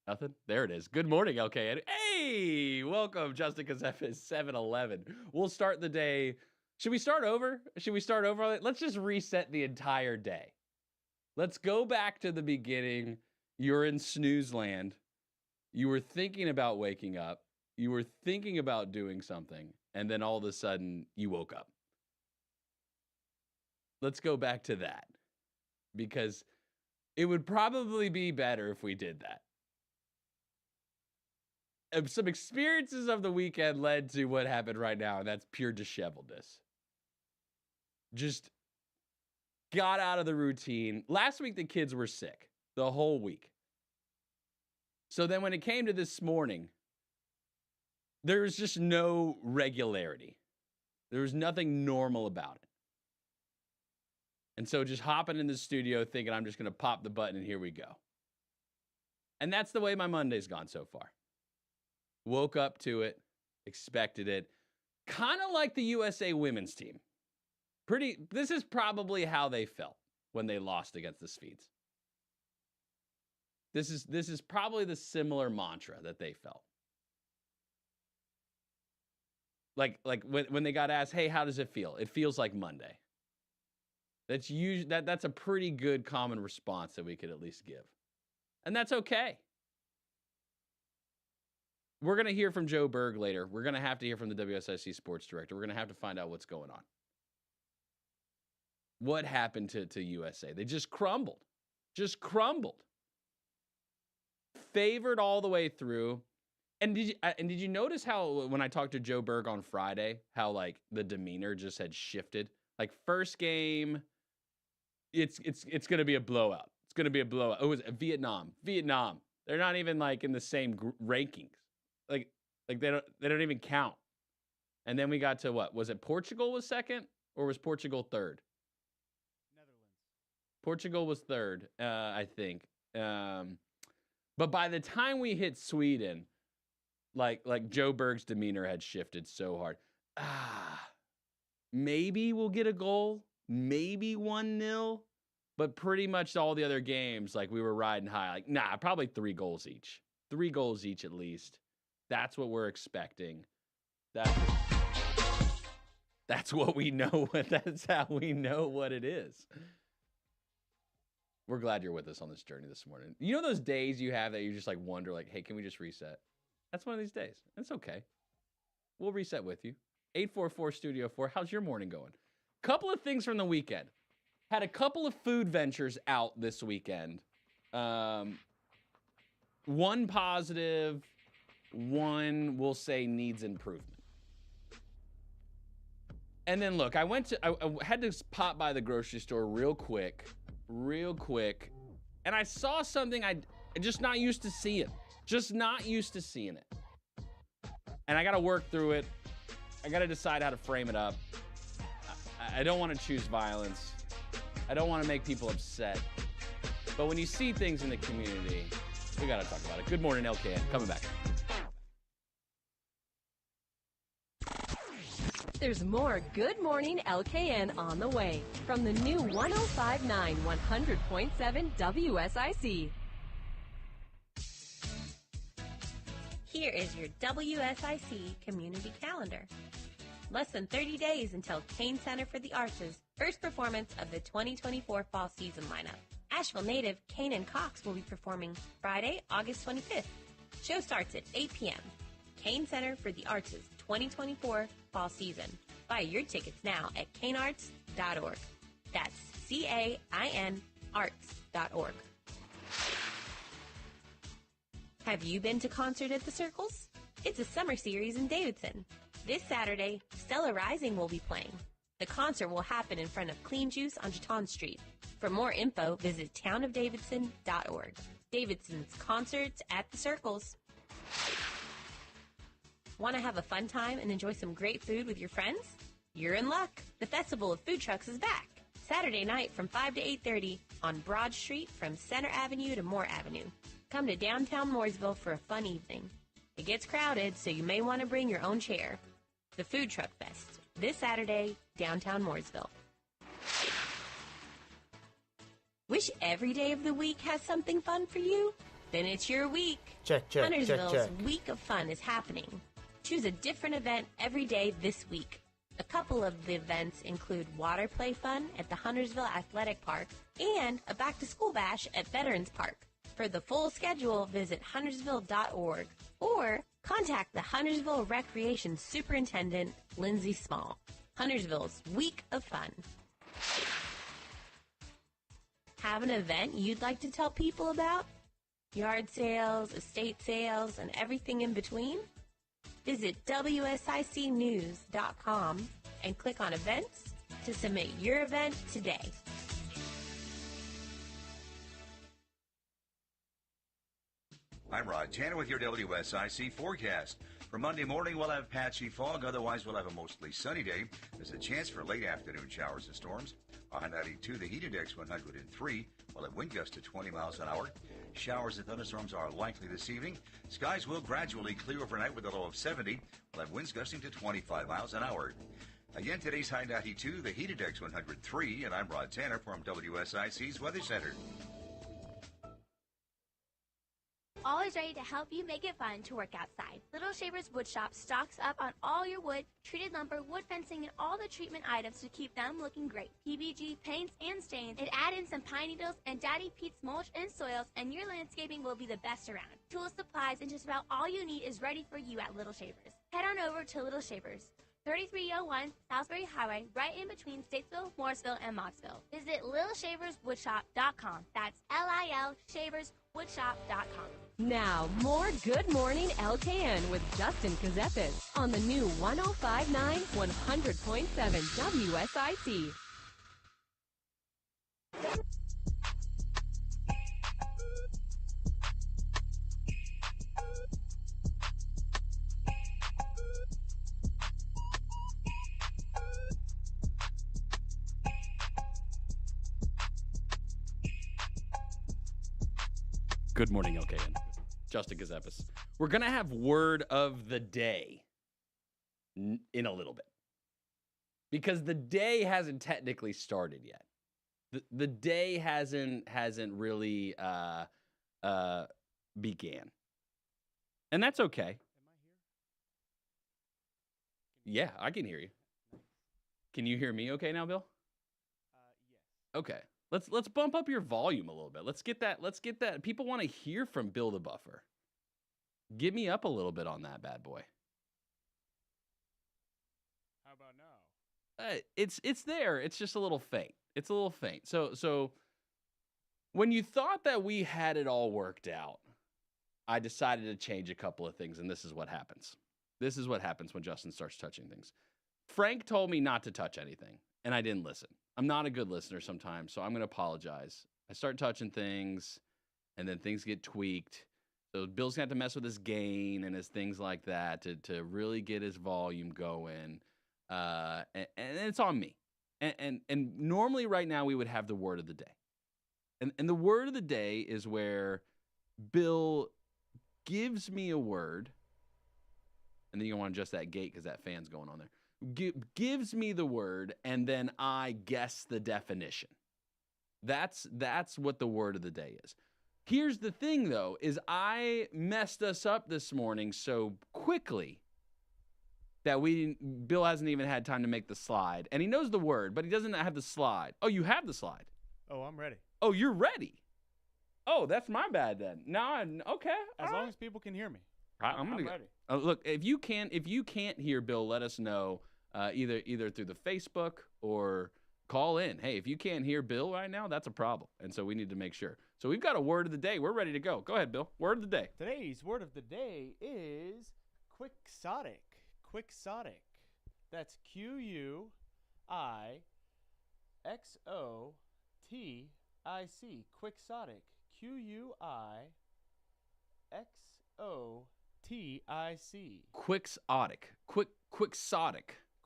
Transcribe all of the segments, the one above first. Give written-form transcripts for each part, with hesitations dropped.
Nothing? There it is. Good morning, LKN. Hey, welcome, Justin Ckezepis, 7-Eleven. We'll start the day. Should we start over? Let's just reset the entire day. Let's go back to the beginning. You're in snooze land. You were thinking about waking up. You were thinking about doing something. And then all of a sudden, you woke up. Let's go back to that. Because it would probably be better if we did that. Some experiences of the weekend led to what happened right now, and that's pure disheveledness. Just got out of the routine. Last week, the kids were sick the whole week. So then when it came to this morning, there was just no regularity. There was nothing normal about it. And so just hopping in the studio thinking I'm just going to pop the button and here we go. And that's the way my Monday's gone so far. Woke up to it, expected it. Kind of like the USA women's team. This is probably how they felt when they lost against the Swedes. This is probably the similar mantra that they felt. Like when they got asked, "Hey, how does it feel?" It feels like Monday. That's a pretty good common response that we could at least give. And that's okay. We're going to hear from Joe Berg later. We're going to have to hear from the WSIC sports director. We're going to have to find out what's going on. What happened to USA? They just crumbled. Favored all the way through. And did you notice how when I talked to Joe Berg on Friday, how like the demeanor just had shifted? Like first game, it's going to be a blowout. It's going to be a blowout. Oh, it was Vietnam. They're not even like in the same rankings. Like they don't even count. And then we got to what? Was it Portugal was second or was Portugal third? Netherlands. Portugal was third, I think. But by the time we hit Sweden, like Joe Berg's demeanor had shifted so hard. Maybe we'll get a goal, maybe 1-0, but pretty much all the other games, like we were riding high. Like, nah, probably 3 goals each. 3 goals each at least. That's what we're expecting. That's what we know. That's how we know what it is. We're glad you're with us on this journey this morning. You know those days you have that you just like wonder, like, hey, can we just reset? That's one of these days. It's okay. We'll reset with you. 844-STUDIO-4. How's your morning going? Couple of things from the weekend. Had a couple of food ventures out this weekend. One positive, one we'll say needs improvement. And then look, I had to pop by the grocery store real quick, and I saw something I'm just not used to seeing. It. And I got to work through it. I got to decide how to frame it up. I don't want to choose violence. I don't want to make people upset. But when you see things in the community, we got to talk about it. Good morning, LKN. Coming back. There's more Good Morning LKN on the way from the new 105.9 100.7 WSIC. Here is your WSIC community calendar. Less than 30 days until Kane Center for the Arts' first performance of the 2024 fall season lineup. Asheville native Kanan Cox will be performing Friday, August 25th. Show starts at 8 p.m. Kane Center for the Arts' 2024 fall season. Buy your tickets now at canearts.org. That's CAIN arts.org. Have you been to Concert at the Circles? It's a summer series in Davidson. This Saturday, Stella Rising will be playing. The concert will happen in front of Clean Juice on Jeton Street. For more info, visit townofdavidson.org. Davidson's Concerts at the Circles. Want to have a fun time and enjoy some great food with your friends? You're in luck. The Festival of Food Trucks is back. Saturday night from 5 to 8:30 on Broad Street from Center Avenue to Moore Avenue. Come to downtown Mooresville for a fun evening. It gets crowded, so you may want to bring your own chair. The Food Truck Fest, this Saturday, downtown Mooresville. Wish every day of the week has something fun for you? Then it's your week. Check. Huntersville's Week of Fun is happening. Choose a different event every day this week. A couple of the events include water play fun at the Huntersville Athletic Park and a back-to-school bash at Veterans Park. For the full schedule, visit huntersville.org or contact the Huntersville Recreation Superintendent, Lindsay Small. Huntersville's Week of Fun. Have an event you'd like to tell people about? Yard sales, estate sales, and everything in between? Visit WSICnews.com and click on Events to submit your event today. I'm Rod Tanner with your WSIC forecast. For Monday morning, we'll have patchy fog. Otherwise, we'll have a mostly sunny day. There's a chance for late afternoon showers and storms. On 92, the heat index 103. We'll have wind gusts to 20 miles an hour. Showers and thunderstorms are likely this evening. Skies will gradually clear overnight with a low of 70. We'll have winds gusting to 25 miles an hour. Again, today's high 92, the heat index 103. And I'm Rod Tanner from WSIC's Weather Center. Always ready to help you make it fun to work outside. Little Shavers Woodshop stocks up on all your wood, treated lumber, wood fencing, and all the treatment items to keep them looking great. PVG, paints, and stains, and add in some pine needles and Daddy Pete's mulch and soils, and your landscaping will be the best around. Tools, supplies, and just about all you need is ready for you at Little Shavers. Head on over to Little Shavers, 3301 Salisbury Highway, right in between Statesville, Morrisville, and Moxville. Visit LittleshaversWoodshop.com. That's LILShaversWoodshop.com. Now, more Good Morning LKN with Justin Ckezepis on the new 105.9 100.7 WSIC. Good morning, LKN. Justin Ckezepis. We're going to have word of the day in a little bit. Because the day hasn't technically started yet. The day hasn't really began. And that's okay. Yeah, I can hear you. Can you hear me okay now, Bill? Yes. Okay. Let's bump up your volume a little bit. Let's get that. People want to hear from Bill the Buffer. Get me up a little bit on that bad boy. How about now? It's there. It's just a little faint. It's a little faint. So when you thought that we had it all worked out, I decided to change a couple of things, and this is what happens. This is what happens when Justin starts touching things. Frank told me not to touch anything, and I didn't listen. I'm not a good listener sometimes, so I'm going to apologize. I start touching things, and then things get tweaked. So Bill's going to have to mess with his gain and his things like that to really get his volume going. And it's on me. And normally right now we would have the word of the day. And the word of the day is where Bill gives me a word. And then you want to adjust that gate because that fan's going on there. Gives me the word, and then I guess the definition. That's what the word of the day is. Here's the thing, though, is I messed us up this morning so quickly that Bill hasn't even had time to make the slide. And he knows the word, but he doesn't have the slide. Oh, you have the slide. Oh, I'm ready. Oh, you're ready. Oh, that's my bad then. Okay. As long as people can hear me. I'm ready. Look, if you can't hear Bill, let us know either through the Facebook or call in. Hey, if you can't hear Bill right now, that's a problem. And so we need to make sure. So we've got a word of the day. We're ready to go. Go ahead, Bill. Word of the day. Today's word of the day is quixotic. Quixotic. That's Quixotic. Quixotic.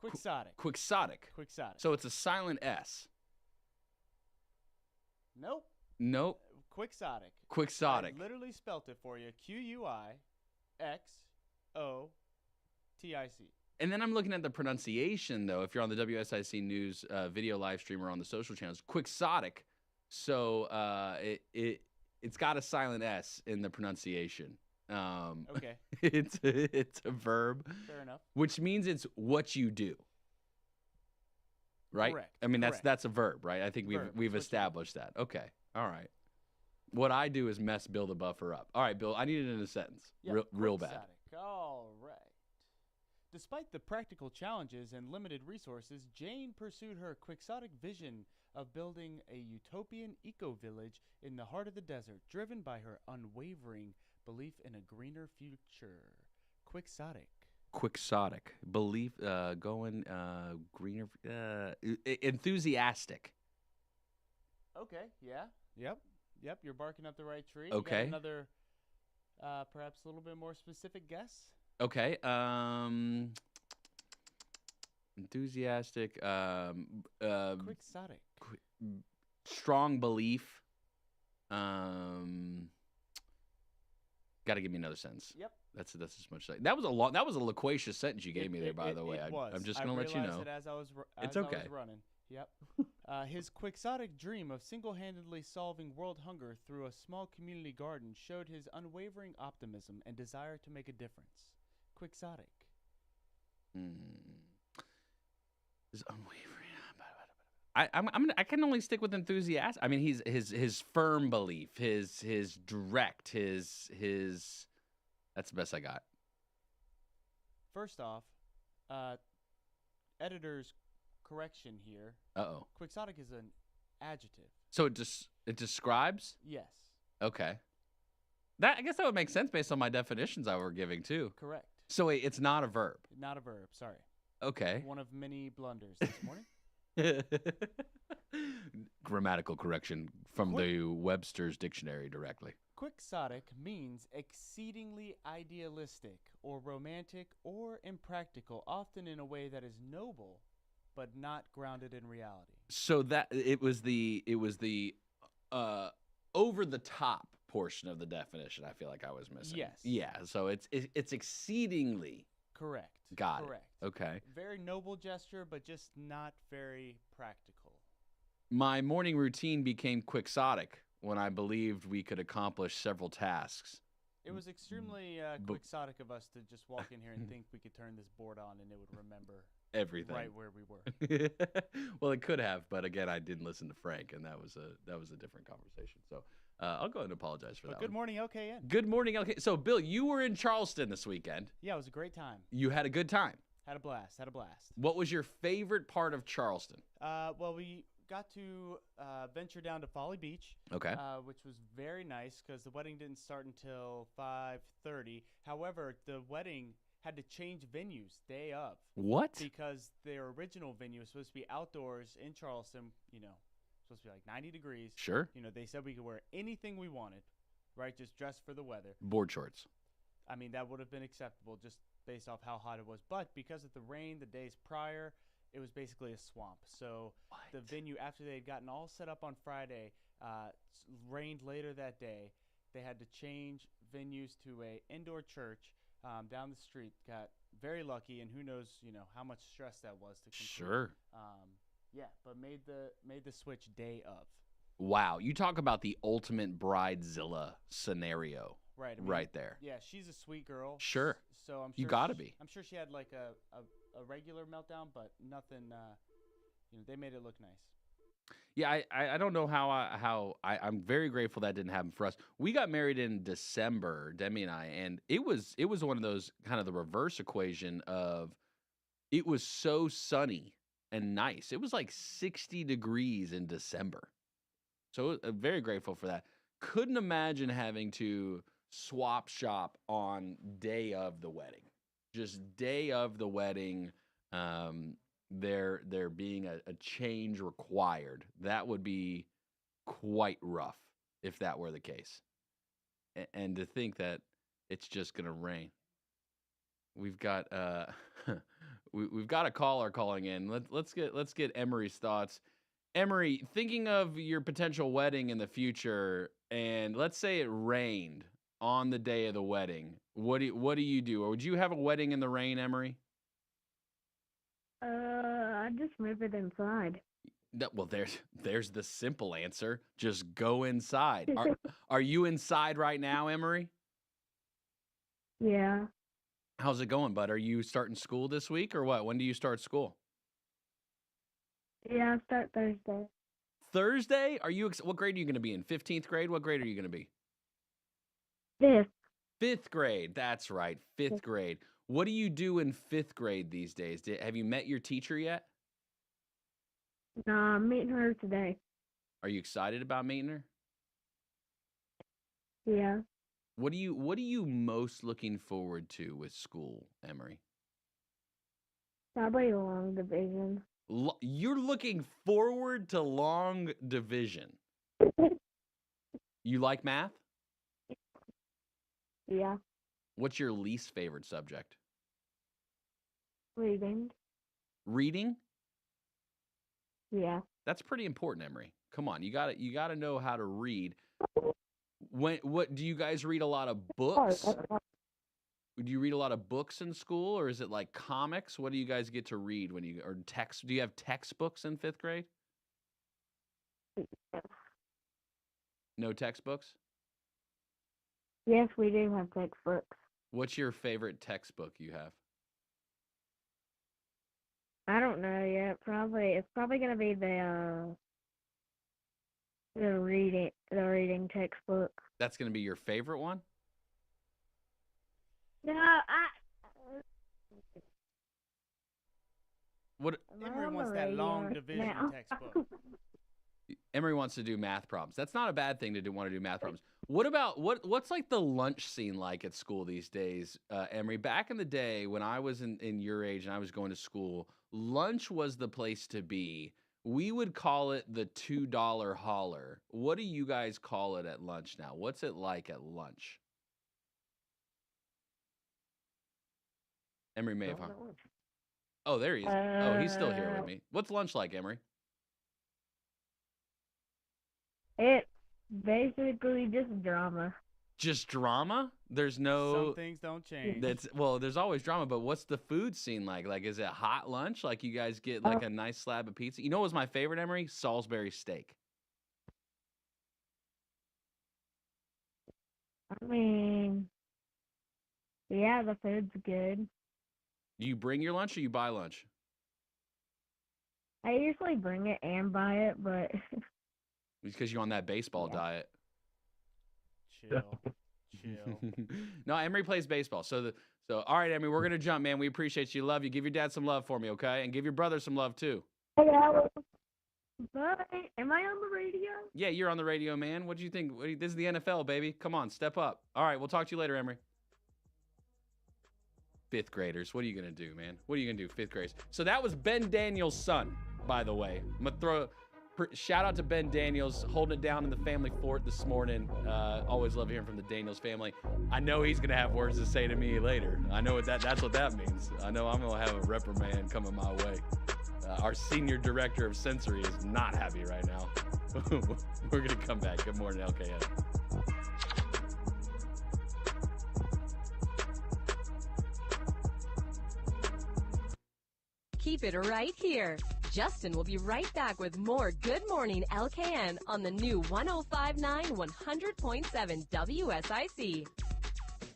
Quixotic. Quixotic. Quixotic. So it's a silent S. Nope. Quixotic. Quixotic. I literally spelt it for you. Quixotic. And then I'm looking at the pronunciation, though, if you're on the WSIC News video live stream or on the social channels. Quixotic. So It's got a silent S in the pronunciation. Okay, It's a verb, fair enough. which means it's what you do. Right? Correct, I mean, correct. that's a verb, right? I think Verb, it's we've what you do. established that. Okay. All right. What I do is mess Bill the buffer up. All right, Bill, I need it in a sentence. Yeah, Real bad. quixotic. All right. Despite the practical challenges and limited resources, Jane pursued her quixotic vision of building a utopian eco-village in the heart of the desert, driven by her unwavering belief in a greener future. Quixotic. Quixotic. Belief, going, greener, enthusiastic. Okay, yeah. Yep, you're barking up the right tree. You got Okay. another, perhaps a little bit more specific guess? Okay. Enthusiastic, Quixotic. strong belief. Got to give me another sentence. Yep. That's as much. That was a loquacious sentence you gave me there, by the way. It was. I'm just I gonna let you realized know. it as I was It's I was okay. running. Yep. His quixotic dream of single-handedly solving world hunger through a small community garden showed his unwavering optimism and desire to make a difference. Quixotic. Is unwavering. I can only stick with enthusiastic. I mean, his firm belief, his direct, his. That's the best I got. First off, editor's correction here. Uh-oh. Quixotic is an adjective. So it describes. Yes. Okay. I guess that would make sense based on my definitions I were giving too. Correct. So wait, it's not a verb. Not a verb. Sorry. Okay. One of many blunders this morning. Grammatical correction from the Webster's dictionary directly. Quixotic means exceedingly idealistic or romantic or impractical, often in a way that is noble but not grounded in reality. So that it was the over the top portion of the definition I feel like I was missing. Yes. Yeah, so it's exceedingly. Correct. Got it. Correct. Okay. Very noble gesture, but just not very practical. My morning routine became quixotic when I believed we could accomplish several tasks. It was extremely quixotic of us to just walk in here and think we could turn this board on and it would remember Everything. right where we were. Well, it could have, but again, I didn't listen to Frank, and that was a different conversation. So I'll go ahead and apologize for But that. good one. morning, LKN. Good morning, okay. So, Bill, you were in Charleston this weekend. Yeah, it was a great time. You had a good time. Had a blast. Had a blast. What was your favorite part of Charleston? Well, we got to venture down to Folly Beach, Okay. which was very nice because the wedding didn't start until 5:30. However, the wedding had to change venues day of What? because their original venue was supposed to be outdoors in Charleston. Supposed to be like 90 degrees. Sure. They said we could wear anything we wanted, right? Just dress for the weather. Board shorts. I mean, that would have been acceptable just based off how hot it was. But because of the rain the days prior, it was basically a swamp. So the venue, after they had gotten all set up on Friday, rained later that day. They had to change venues to a indoor church down the street. Got very lucky, and who knows, how much stress that was to complete. Sure. Yeah, but made the switch day of. Wow. You talk about the ultimate bridezilla scenario. Right. I mean, Right there. Yeah, she's a sweet girl. Sure. So I'm sure You gotta be. I'm sure she had like a regular meltdown, but nothing. They made it look nice. Yeah, I don't know I'm very grateful that didn't happen for us. We got married in December, Demi and I, and it was one of those kind of the reverse equation of it was so sunny and nice. It was like 60 degrees in December. So very grateful for that. Couldn't imagine having to swap shop on day of the wedding. Just day of the wedding, there being a change required. That would be quite rough if that were the case. And to think that it's just going to rain. We've got we've got a caller calling in. Let's get Emery's thoughts. Emery, thinking of your potential wedding in the future, and let's say it rained on the day of the wedding. What do you do? Or would you have a wedding in the rain, Emery? I'd just move it inside. Well, there's the simple answer. Just go inside. Are you inside right now, Emery? Yeah. How's it going, bud? Are you starting school this week or what? When do you start school? Yeah, I start Thursday. Thursday? What grade are you going to be in? 15th grade? What grade are you going to be? Fifth. 5th grade. That's right. 5th grade. What do you do in 5th grade these days? Have you met your teacher yet? No, I'm meeting her today. Are you excited about meeting her? Yeah. What are you most looking forward to with school, Emery? Probably a long division. You're looking forward to long division. You like math? Yeah. What's your least favorite subject? Reading. Reading? Yeah. That's pretty important, Emery. Come on, you gotta know how to read. What do you guys read a lot of books? Do you read a lot of books in school, or is it like comics? What do you guys get to read or text? Do you have textbooks in 5th grade? No textbooks? Yes, we do have textbooks. What's your favorite textbook you have? I don't know yet. It's probably gonna be the reading textbook. That's gonna be your favorite one? No, What? Emery wants that long division textbook. Emery wants to do math problems. That's not a bad thing to want to do math problems. What about what's like the lunch scene like at school these days, Emery? Back in the day when I was in your age and I was going to school, lunch was the place to be. We would call it the $2 holler. What do you guys call it at lunch now? What's it like at lunch? Emery may have hung. Oh, there he is. Oh, he's still here with me. What's lunch like, Emery? It's basically just drama. Just drama? There's no. Some things don't change. There's always drama, but what's the food scene like? Like, is it hot lunch? Like, you guys get like a nice slab of pizza? You know what was my favorite, Emery? Salisbury steak. I mean, yeah, the food's good. Do you bring your lunch or you buy lunch? I usually bring it and buy it, but Because you're on that baseball diet. Chill. No, Emery plays baseball. So all right, Emery, we're gonna jump, man. We appreciate you. Love you. Give your dad some love for me, okay? And give your brother some love too. bye. Am I on the radio? Yeah, you're on the radio, man. What do you think? This is the NFL, baby. Come on, step up. All right, we'll talk to you later, Emery. 5th graders, what are you gonna do, man? What are you gonna do, 5th graders? So that was Ben Daniels' son, by the way. I'm gonna throw shout out to Ben Daniels, holding it down in the family fort this morning. Always love hearing from the Daniels family. I know he's gonna have words to say to me later. I know that's what that means. I know I'm gonna have a reprimand coming my way. Our senior director of sensory is not happy right now. We're gonna come back. Good morning, LKN. Keep it right here. Justin will be right back with more Good Morning LKN on the new 105.9 100.7 WSIC.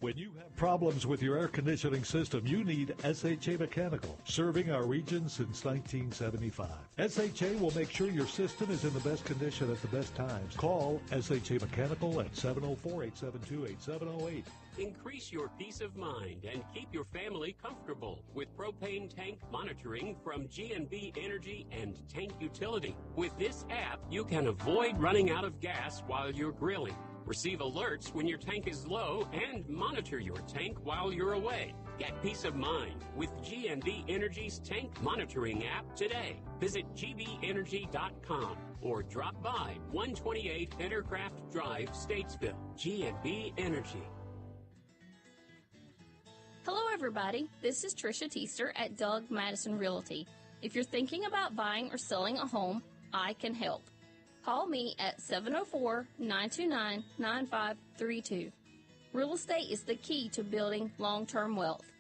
When you have problems with your air conditioning system, you need SHA Mechanical, serving our region since 1975. SHA will make sure your system is in the best condition at the best times. Call SHA Mechanical at 704-872-8708. Increase your peace of mind and keep your family comfortable with propane tank monitoring from G&B Energy and Tank Utility. With this app, you can avoid running out of gas while you're grilling. Receive alerts when your tank is low and monitor your tank while you're away. Get peace of mind with G&B Energy's tank monitoring app today. Visit gbenergy.com or drop by 128 Entercraft Drive, Statesville. G&B Energy. Hello everybody, this is Trisha Teester at Doug Madison Realty. If you're thinking about buying or selling a home, I can help. Call me at 704-929-9532. Real estate is the key to building long-term wealth.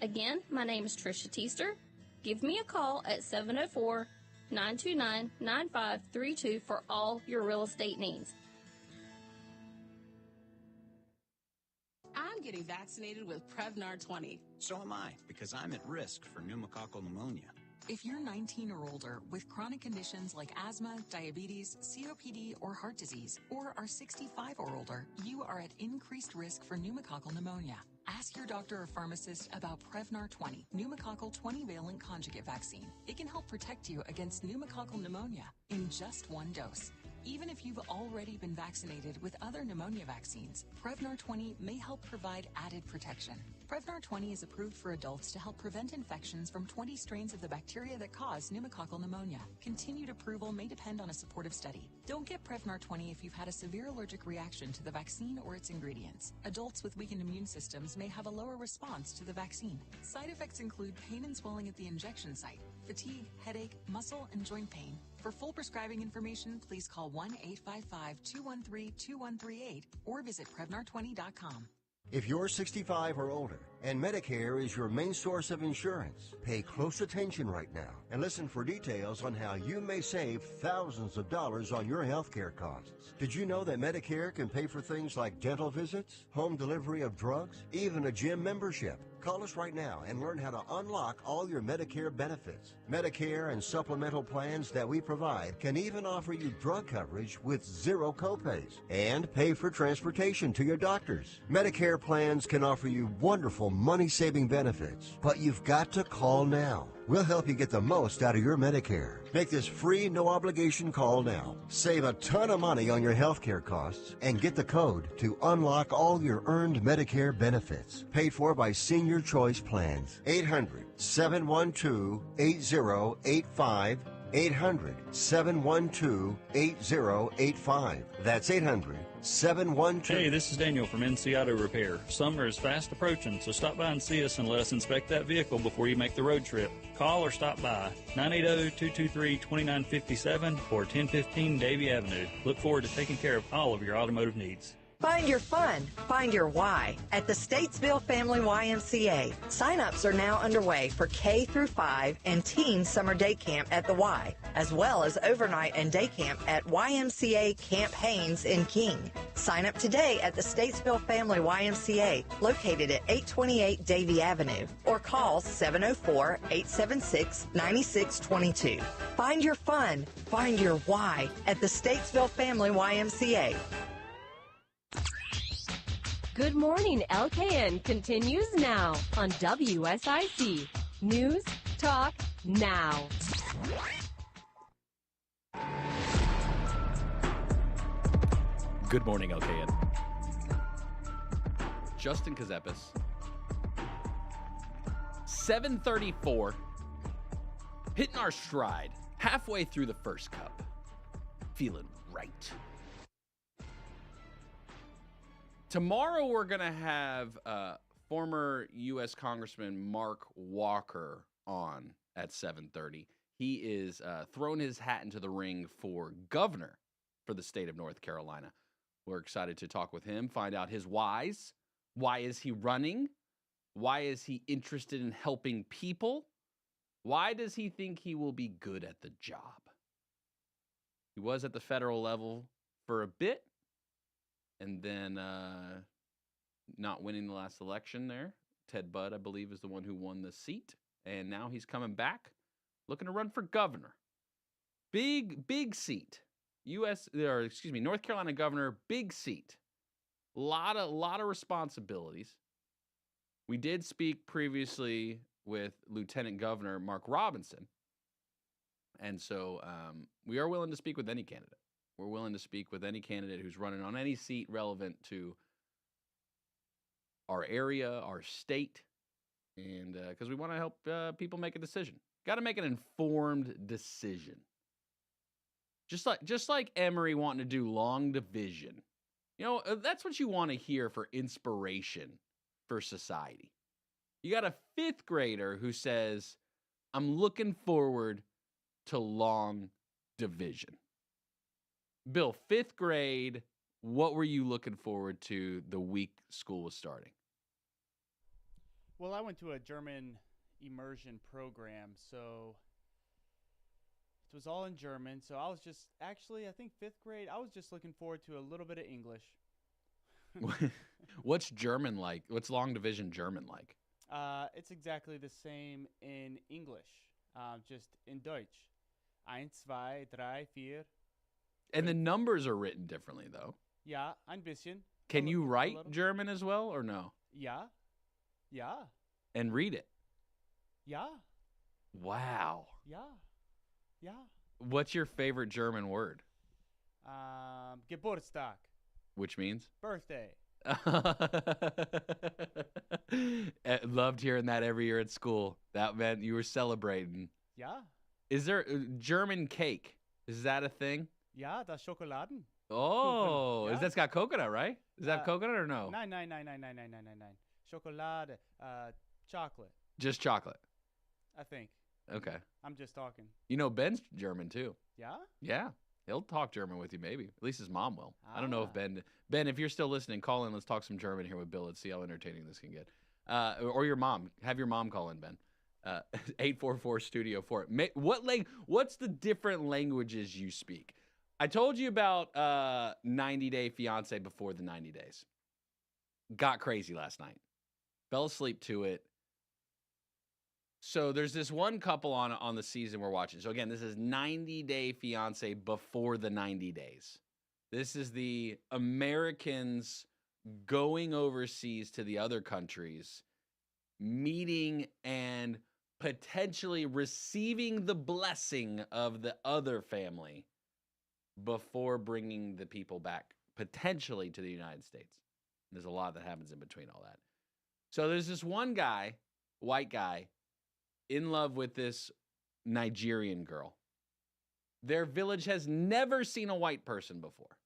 Again, my name is Trisha Teester. Give me a call at 929-9532 for all your real estate needs. I'm getting vaccinated with Prevnar 20. So am I, because I'm at risk for pneumococcal pneumonia. If you're 19 or older with chronic conditions like asthma, diabetes, COPD, or heart disease, or are 65 or older, you are at increased risk for pneumococcal pneumonia. Ask your doctor or pharmacist about Prevnar 20, pneumococcal 20-valent conjugate vaccine. It can help protect you against pneumococcal pneumonia in just one dose. Even if you've already been vaccinated with other pneumonia vaccines, Prevnar 20 may help provide added protection. Prevnar 20 is approved for adults to help prevent infections from 20 strains of the bacteria that cause pneumococcal pneumonia. Continued approval may depend on a supportive study. Don't get Prevnar 20 if you've had a severe allergic reaction to the vaccine or its ingredients. Adults with weakened immune systems may have a lower response to the vaccine. Side effects include pain and swelling at the injection site, fatigue, headache, muscle, and joint pain. For full prescribing information, please call 1-855-213-2138 or visit Prevnar20.com. If you're 65 or older and Medicare is your main source of insurance, pay close attention right now and listen for details on how you may save thousands of dollars on your health care costs. Did you know that Medicare can pay for things like dental visits, home delivery of drugs, even a gym membership? Call us right now and learn how to unlock all your Medicare benefits. Medicare and supplemental plans that we provide can even offer you drug coverage with zero copays and pay for transportation to your doctors. Medicare plans can offer you wonderful money-saving benefits, but you've got to call now. We'll help you get the most out of your Medicare. Make this free, no-obligation call now. Save a ton of money on your health care costs and get the code to unlock all your earned Medicare benefits. Paid for by Senior Choice Plans. 800-712-8085. 800-712-8085. That's 800-712. Hey, this is Daniel from NC Auto Repair. Summer is fast approaching, so stop by and see us and let us inspect that vehicle before you make the road trip. Call or stop by 980-223-2957 or 1015 Davie Avenue. Look forward to taking care of all of your automotive needs. Find your fun, find your why at the Statesville Family YMCA. Sign-ups are now underway for K through 5 and teen summer day camp at the Y, as well as overnight and day camp at YMCA Camp Haynes in King. Sign up today at the Statesville Family YMCA, located at 828 Davie Avenue, or call 704-876-9622. Find your fun, find your why at the Statesville Family YMCA. Good Morning LKN continues now on WSIC. News, talk, now. Good morning, LKN. Justin Ckezepis. 7:34. Hitting our stride. Halfway through the first cup. Feeling right. Tomorrow we're going to have former U.S. Congressman Mark Walker on at 7:30. He is throwing his hat into the ring for governor for the state of North Carolina. We're excited to talk with him, find out his whys. Why is he running? Why is he interested in helping people? Why does he think he will be good at the job? He was at the federal level for a bit. And then not winning the last election there. Ted Budd, I believe, is the one who won the seat. And now he's coming back, looking to run for governor. Big seat. North Carolina governor, big seat. Lot of responsibilities. We did speak previously with Lieutenant Governor Mark Robinson. And so we are willing to speak with any candidate. We're willing to speak with any candidate who's running on any seat relevant to our area, our state, and because we want to help people make a decision. Got to make an informed decision. Just like Emory wanting to do long division. You know, that's what you want to hear for inspiration for society. You got a fifth grader who says, I'm looking forward to long division. Bill, fifth grade, what were you looking forward to the week school was starting? Well, I went to a German immersion program, so It was all in German, so I was just actually, I think 5th grade, I was just looking forward to a little bit of English. What's German like? What's long division German like? It's exactly the same in English, just in Deutsch. 1, 2, 3, 4. And the numbers are written differently, though. Ja, ein bisschen. Can you write German as well, or no? Ja. Ja. And read it? Ja. Wow. Ja. Ja. What's your favorite German word? Geburtstag. Which means? Birthday. Loved hearing that every year at school. That meant you were celebrating. Ja. Is there German cake? Is that a thing? Ja, das Schokoladen. Oh, Yeah. that's got coconut, right? Does that have coconut or no? Nein. Chocolate, chocolate. Just chocolate. I think. Okay. I'm just talking. You know Ben's German too. Yeah? Yeah. He'll talk German with you, maybe. At least his mom will. I don't know if Ben, if you're still listening, call in. Let's talk some German here with Bill. Let's see how entertaining this can get. Or your mom. Have your mom call in, Ben. 844-STUDIO-4. What's the different languages you speak? I told you about 90 Day Fiance before the 90 days. Got crazy last night. Fell asleep to it. So there's this one couple on the season we're watching. So again, this is 90 Day Fiance before the 90 days. This is the Americans going overseas to the other countries, meeting and potentially receiving the blessing of the other family before bringing the people back potentially to the United States. There's a lot that happens in between all that. So there's this one guy, white guy, in love with this Nigerian girl. Their village has never seen a white person before.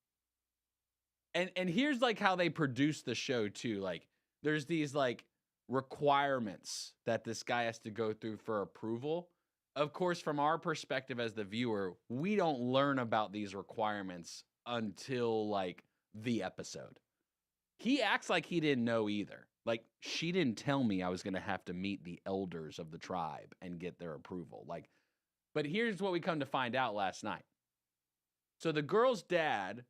And here's like how they produce the show too. Like there's these like requirements that this guy has to go through for approval. Of course, from our perspective as the viewer, we don't learn about these requirements until like the episode. He acts like he didn't know either. Like, she didn't tell me I was going to have to meet the elders of the tribe and get their approval. Like, but here's what we come to find out last night. So the girl's dad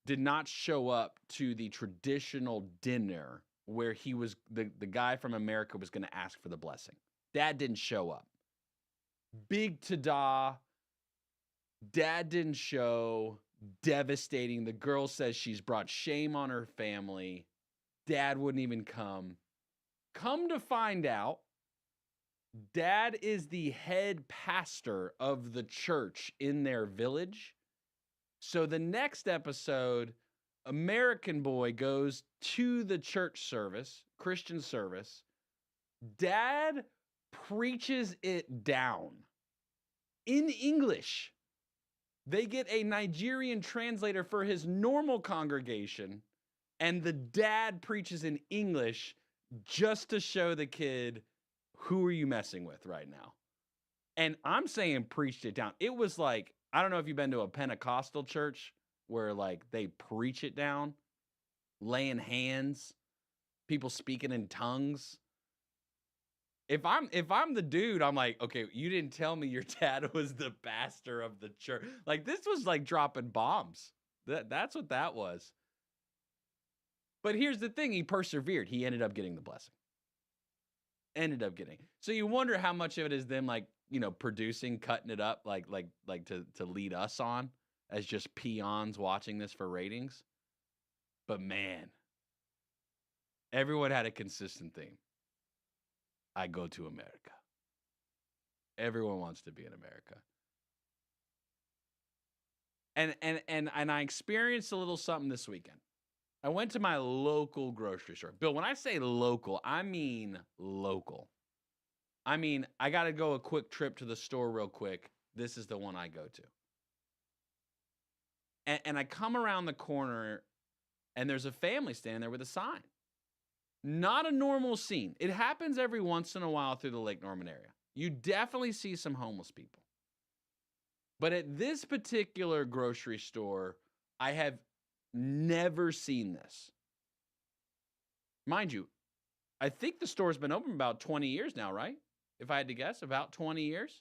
did not show up to the traditional dinner where he was, the guy from America was going to ask for the blessing. Dad didn't show up. Big ta-da. Dad didn't show. Devastating. The girl says she's brought shame on her family. Dad wouldn't even come. Come to find out, Dad is the head pastor of the church in their village. So the next episode, American boy goes to the church service, Christian service. Dad preaches it down in English. They get a Nigerian translator for his normal congregation, and the dad preaches in English just to show the kid, who are you messing with right now? And I'm saying preached it down. It was like, I don't know if you've been to a Pentecostal church where like they preach it down, laying hands, people speaking in tongues. If I'm the dude, I'm like, okay, you didn't tell me your dad was the pastor of the church. Like, this was like dropping bombs. That's what that was. But here's the thing, he persevered. He ended up getting the blessing. So you wonder how much of it is them like, you know, producing, cutting it up like to lead us on as just peons watching this for ratings. But man, everyone had a consistent theme. I go to America. Everyone wants to be in America. And I experienced a little something this weekend. I went to my local grocery store. Bill, when I say local, I mean local. I mean, I got to go a quick trip to the store real quick. This is the one I go to. And I come around the corner, and there's a family standing there with a sign. Not a normal scene. It happens every once in a while through the Lake Norman area. You definitely see some homeless people. But at this particular grocery store, I have never seen this. Mind you, I think the store's been open about 20 years now, right? If I had to guess, about 20 years,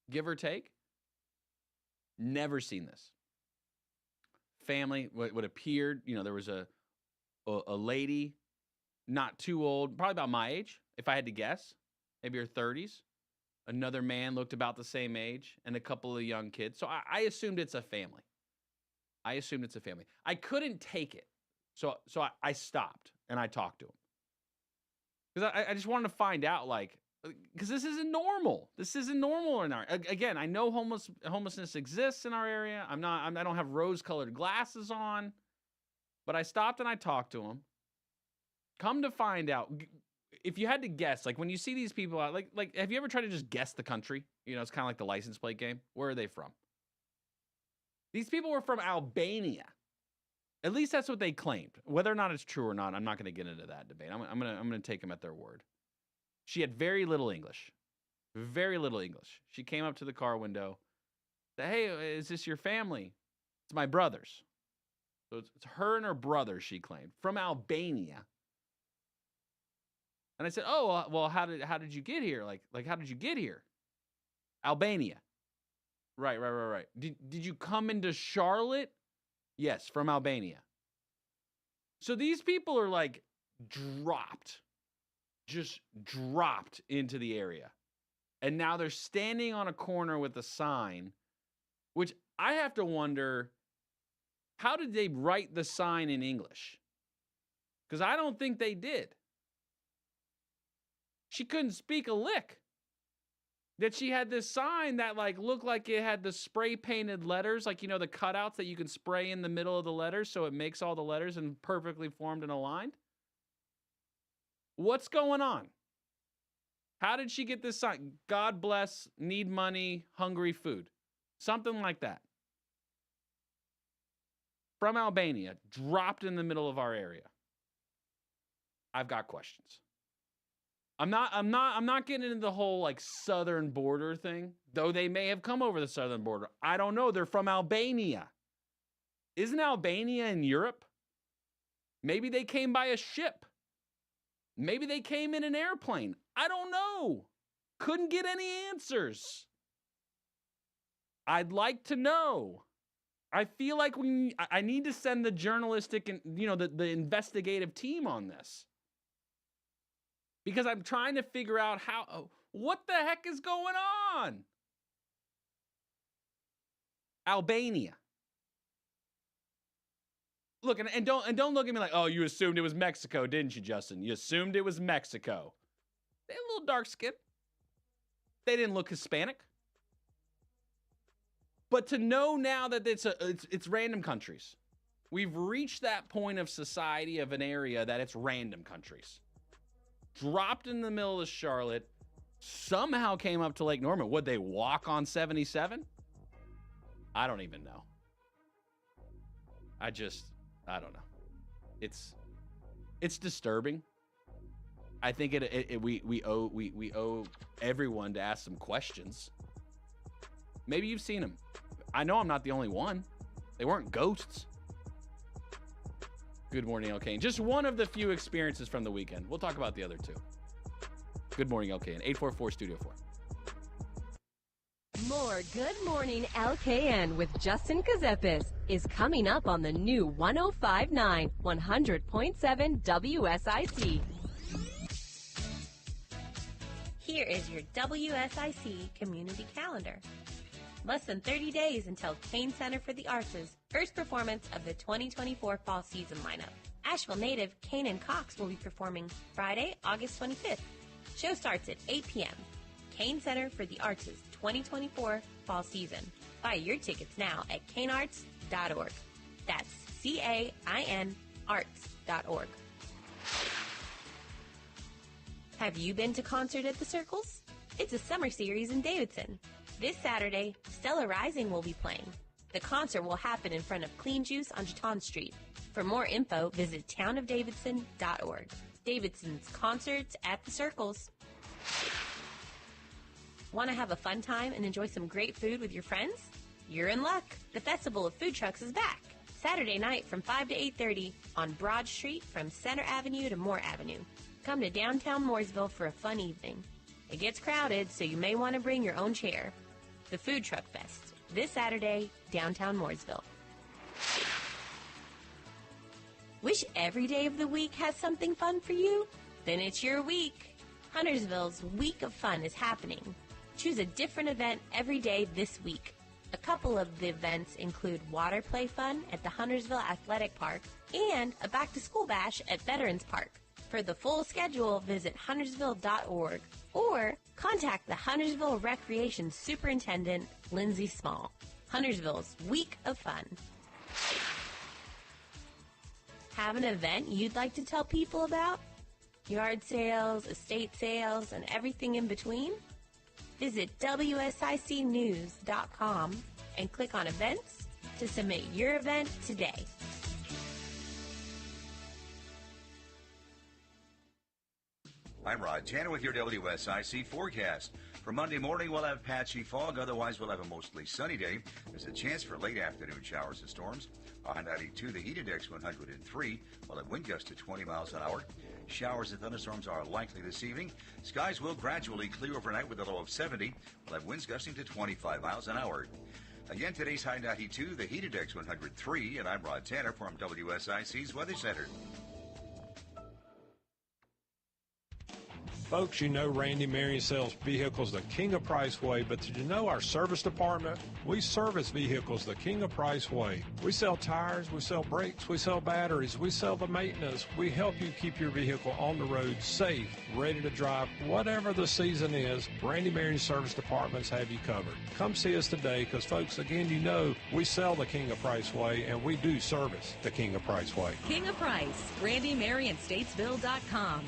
give or take. Never seen this. Family, what appeared, there was a lady, not too old, probably about my age, if I had to guess, maybe her 30s. Another man looked about the same age, and a couple of young kids. So I assumed it's a family. I couldn't take it. So I stopped, and I talked to him. Because I just wanted to find out, because this isn't normal. This isn't normal in our. Again, I know homelessness exists in our area. I don't have rose-colored glasses on, but I stopped and I talked to him. Come to find out, if you had to guess, when you see these people out, have you ever tried to just guess the country? It's kind of like the license plate game. Where are they from? These people were from Albania. At least that's what they claimed. Whether or not it's true or not, I'm not going to get into that debate. I'm going to take them at their word. She had very little English. Very little English. She came up to the car window, said, "Hey, is this your family?" "It's my brother's." So it's her and her brother, she claimed, from Albania. And I said, "Oh, well, how did you get here? How did you get here?" "Albania." Right. Did you come into Charlotte?" "Yes, from Albania." So these people are just dropped into the area. And now they're standing on a corner with a sign, which I have to wonder, how did they write the sign in English? Because I don't think they did. She couldn't speak a lick. That she had this sign that looked like it had the spray painted letters, the cutouts that you can spray in the middle of the letters so it makes all the letters and perfectly formed and aligned. What's going on? How did she get this sign? "God bless, need money, hungry food." Something like that. From Albania, dropped in the middle of our area. I've got questions. I'm not getting into the whole southern border thing, though they may have come over the southern border. I don't know. They're from Albania. Isn't Albania in Europe? Maybe they came by a ship. Maybe they came in an airplane. I don't know. Couldn't get any answers. I'd like to know. I feel like I need to send the journalistic and the investigative team on this. Because I'm trying to figure out what the heck is going on? Albania. Look, and don't look at me like, "Oh, you assumed it was Mexico, didn't you, Justin? You assumed it was Mexico." They had a little dark skin. They didn't look Hispanic. But to know now that it's random countries. We've reached that point of society of an area that it's random countries. Dropped in the middle of Charlotte, somehow came up to Lake Norman. Would they walk on 77? I don't even know. I don't know. It's disturbing. I think we owe everyone to ask some questions. Maybe you've seen them. I know I'm not the only one. They weren't ghosts. Good morning, LKN. Just one of the few experiences from the weekend. We'll talk about the other two. Good morning, LKN. 844 Studio 4. More Good Morning LKN with Justin Ckezepis is coming up on the new 105.9 100.7 WSIC. Here is your WSIC community calendar. Less than 30 days until Kane Center for the Arts' first performance of the 2024 fall season lineup. Asheville native Kanan Cox will be performing Friday, August 25th. Show starts at 8 p.m. Kane Center for the Arts' 2024 fall season. Buy your tickets now at kanearts.org. That's CAIN arts.org. Have you been to Concert at the Circles? It's a summer series in Davidson. This Saturday, Stella Rising will be playing. The concert will happen in front of Clean Juice on Jeton Street. For more info, visit townofdavidson.org. Davidson's Concerts at the Circles. Want to have a fun time and enjoy some great food with your friends? You're in luck. The Festival of Food Trucks is back. Saturday night from 5 to 8:30 on Broad Street from Center Avenue to Moore Avenue. Come to downtown Mooresville for a fun evening. It gets crowded, so you may want to bring your own chair. The Food Truck Fest, this Saturday, downtown Mooresville. Wish every day of the week has something fun for you? Then it's your week. Huntersville's Week of Fun is happening. Choose a different event every day this week. A couple of the events include water play fun at the Huntersville Athletic Park and a back-to-school bash at Veterans Park. For the full schedule, visit huntersville.org or contact the Huntersville Recreation Superintendent, Lindsay Small. Huntersville's Week of Fun. Have an event you'd like to tell people about? Yard sales, estate sales, and everything in between? Visit WSICnews.com and click on Events to submit your event today. I'm Rod Tanner with your WSIC forecast. For Monday morning, we'll have patchy fog. Otherwise, we'll have a mostly sunny day. There's a chance for late afternoon showers and storms. On 92, the heat index 103. We'll have wind gusts to 20 miles an hour. Showers and thunderstorms are likely this evening. Skies will gradually clear overnight with a low of 70. We'll have winds gusting to 25 miles an hour. Again, today's high 92, the heat index 103. And I'm Rod Tanner from WSIC's Weather Center. Folks, you know Randy Marion sells vehicles the King of Price way, but did you know our service department? We service vehicles the King of Price way. We sell tires, we sell brakes, we sell batteries, we sell the maintenance. We help you keep your vehicle on the road safe, ready to drive. Whatever the season is, Randy Marion service departments have you covered. Come see us today because, folks, again, you know we sell the King of Price way and we do service the King of Price way. King of Price, RandyMarionStatesville.com.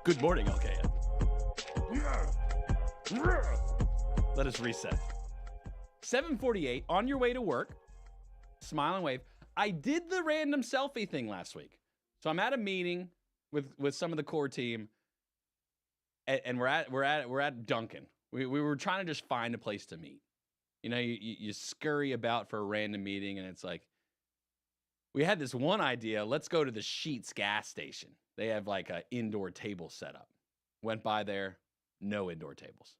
Good morning, LKN. Let us reset. 7:48, on your way to work. Smile and wave. I did the random selfie thing last week. So I'm at a meeting with some of the core team, and we're at Duncan. We were trying to just find a place to meet. You know, you scurry about for a random meeting, and it's like, we had this one idea. Let's go to the Sheetz gas station. They have like an indoor table set up. Went by there, no indoor tables.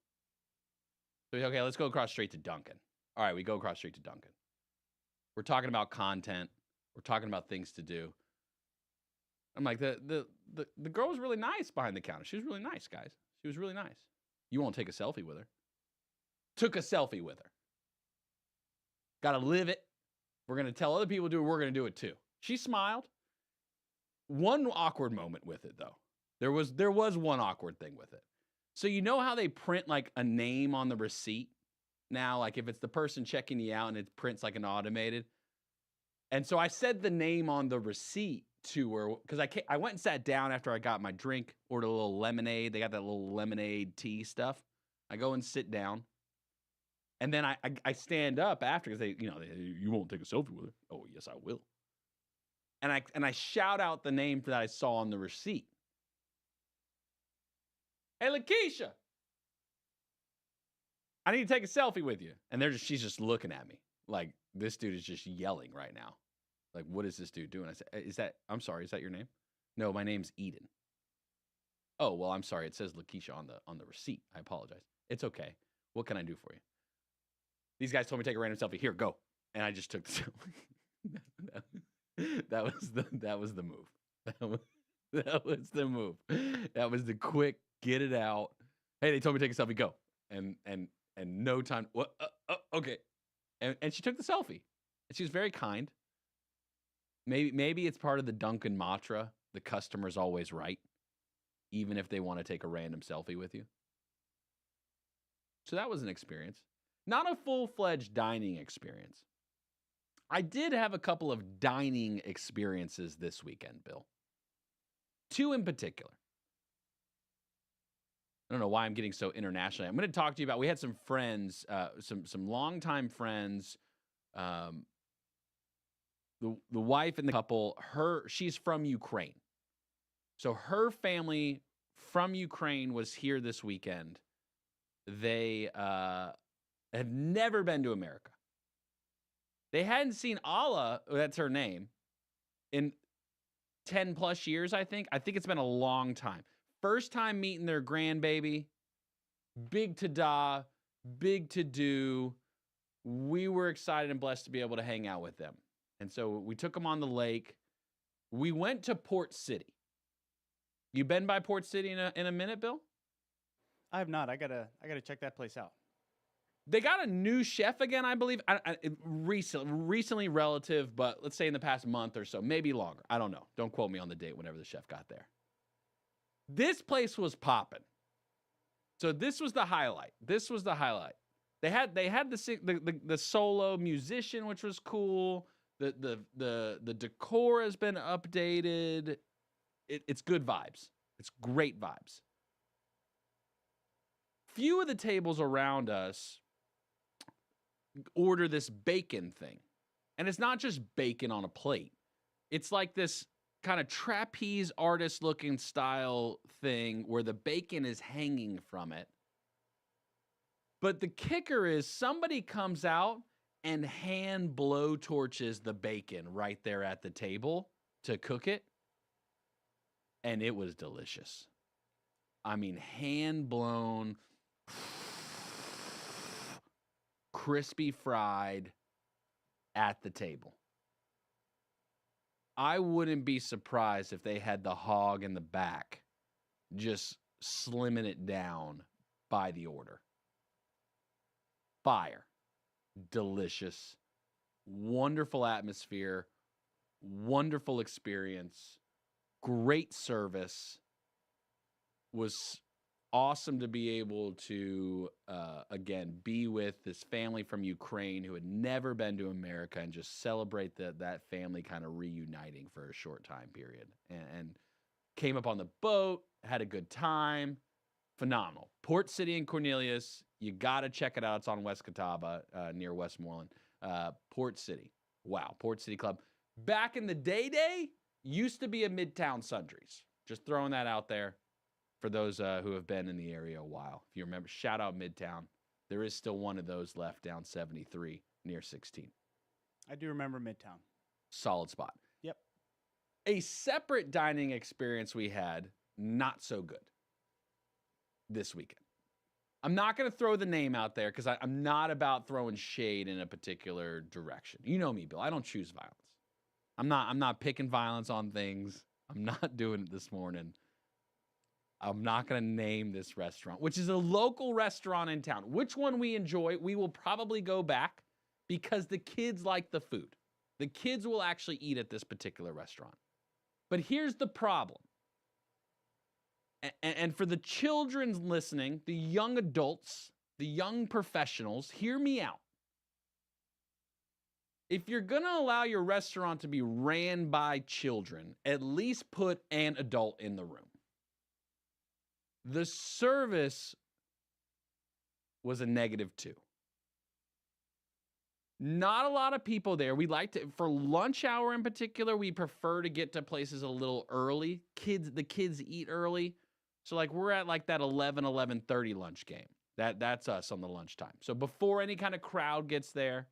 So okay, let's go across straight to Duncan. All right, we go across straight to Duncan. We're talking about content. We're talking about things to do. I'm like, the girl was really nice behind the counter. She was really nice, guys. She was really nice. You won't take a selfie with her. Took a selfie with her. Got to live it. We're going to tell other people to do it. We're going to do it too. She smiled. One awkward moment with it, though. There was one awkward thing with it. So you know how they print like a name on the receipt now? Like if it's the person checking you out and it prints like an automated. And so I said the name on the receipt to her because I went and sat down after I got my drink, ordered a little lemonade. They got that little lemonade tea stuff. I go and sit down. And then I stand up after because they you won't take a selfie with her. Oh, yes, I will. And I shout out the name that I saw on the receipt. Hey, Lakeisha, I need to take a selfie with you. And she's just looking at me like this dude is just yelling right now. Like, what is this dude doing? I said, I'm sorry, is that your name? No, my name's Eden. Oh, well, I'm sorry. It says Lakeisha on the receipt. I apologize. It's okay. What can I do for you? These guys told me to take a random selfie. Here, go. And I just took the selfie. That was the move. That was the move. That was the quick get it out. Hey, they told me to take a selfie. Go. And no time. What? Okay. And she took the selfie. And she was very kind. Maybe it's part of the Duncan mantra. The customer's always right, even if they want to take a random selfie with you. So that was an experience. Not a full-fledged dining experience. I did have a couple of dining experiences this weekend, Bill. Two in particular. I don't know why I'm getting so international. I'm going to talk to you about, we had some friends, some longtime friends. The wife and the couple, she's from Ukraine. So her family from Ukraine was here this weekend. They have never been to America. They hadn't seen Ala, that's her name, in 10 plus years, I think. I think it's been a long time. First time meeting their grandbaby. Big to-da, big to-do. We were excited and blessed to be able to hang out with them. And so we took them on the lake. We went to Port City. You been by Port City in a minute, Bill? I have not. I gotta check that place out. They got a new chef again, I believe. Recently relative, but let's say in the past month or so, maybe longer. I don't know. Don't quote me on the date whenever the chef got there. This place was popping. So this was the highlight. They had the solo musician, which was cool. The decor has been updated. It's good vibes. It's great vibes. Few of the tables around us order this bacon thing. And it's not just bacon on a plate. It's like this kind of trapeze artist looking style thing where the bacon is hanging from it. But the kicker is somebody comes out and hand blow torches the bacon right there at the table to cook it. And it was delicious. I mean, hand blown, crispy fried at the table. I wouldn't be surprised if they had the hog in the back just slimming it down by the order. Fire. Delicious. Wonderful atmosphere. Wonderful experience. Great service. Was awesome to be able to, again, be with this family from Ukraine who had never been to America and just celebrate that family kind of reuniting for a short time period. And came up on the boat, had a good time. Phenomenal. Port City and Cornelius, you got to check it out. It's on West Catawba, near Westmoreland. Port City. Wow, Port City Club. Back in the day, used to be a Midtown Sundries. Just throwing that out there. For those who have been in the area a while. If you remember, shout out Midtown. There is still one of those left down 73 near 16. I do remember Midtown. Solid spot. Yep. A separate dining experience we had, not so good, this weekend. I'm not going to throw the name out there because I'm not about throwing shade in a particular direction. You know me, Bill. I don't choose violence. I'm not picking violence on things. I'm not doing it this morning. I'm not going to name this restaurant, which is a local restaurant in town. Which one we enjoy, we will probably go back because the kids like the food. The kids will actually eat at this particular restaurant. But here's the problem. And for the children listening, the young adults, the young professionals, hear me out. If you're going to allow your restaurant to be ran by children, at least put an adult in the room. The service was a -2. Not a lot of people there. We like to, for lunch hour in particular, we prefer to get to places a little early. The kids eat early. So like we're at like that 11:30 lunch game. That's us on the lunchtime. So before any kind of crowd gets there,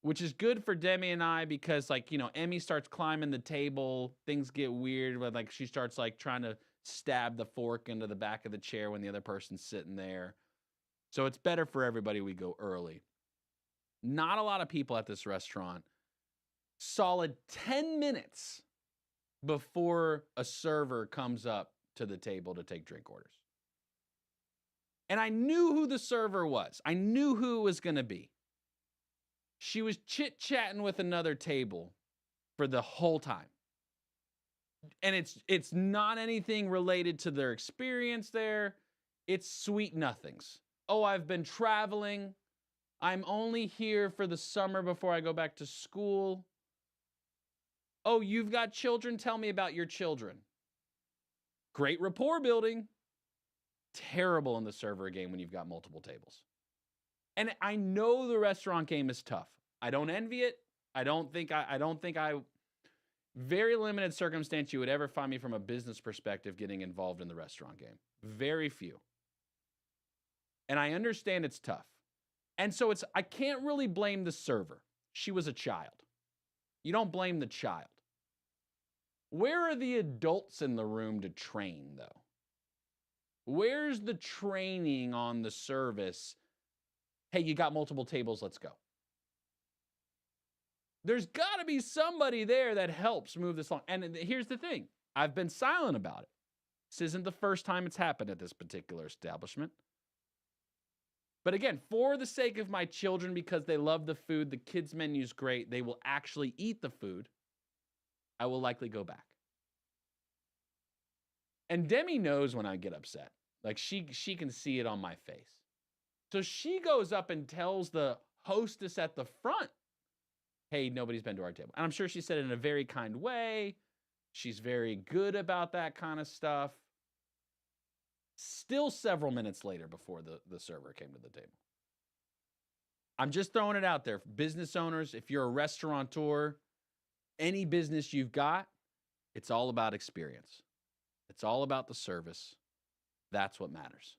which is good for Demi and I because like, you know, Emmy starts climbing the table, things get weird, but like she starts like trying to stab the fork into the back of the chair when the other person's sitting there. So it's better for everybody we go early. Not a lot of people at this restaurant. Solid 10 minutes before a server comes up to the table to take drink orders. And I knew who the server was. I knew who it was going to be. She was chit-chatting with another table for the whole time. And it's not anything related to their experience there. It's sweet nothings. Oh, I've been traveling. I'm only here for the summer before I go back to school. Oh, you've got children? Tell me about your children. Great rapport building. Terrible in the server game when you've got multiple tables. And I know the restaurant game is tough. I don't envy it. I don't think very limited circumstance you would ever find me from a business perspective getting involved in the restaurant game. Very few. And I understand it's tough. And so I can't really blame the server. she was a child. You don't blame the child. Where are the adults in the room to train, though? Where's the training on the service? Hey, you got multiple tables, let's go. There's got to be somebody there that helps move this along. And here's the thing. I've been silent about it. This isn't the first time it's happened at this particular establishment. But again, for the sake of my children, because they love the food, the kids' menu's great, they will actually eat the food, I will likely go back. And Demi knows when I get upset. Like, she can see it on my face. So she goes up and tells the hostess at the front, hey, nobody's been to our table. And I'm sure she said it in a very kind way. She's very good about that kind of stuff. Still several minutes later before the server came to the table. I'm just throwing it out there. Business owners, if you're a restaurateur, any business you've got, it's all about experience. It's all about the service. That's what matters.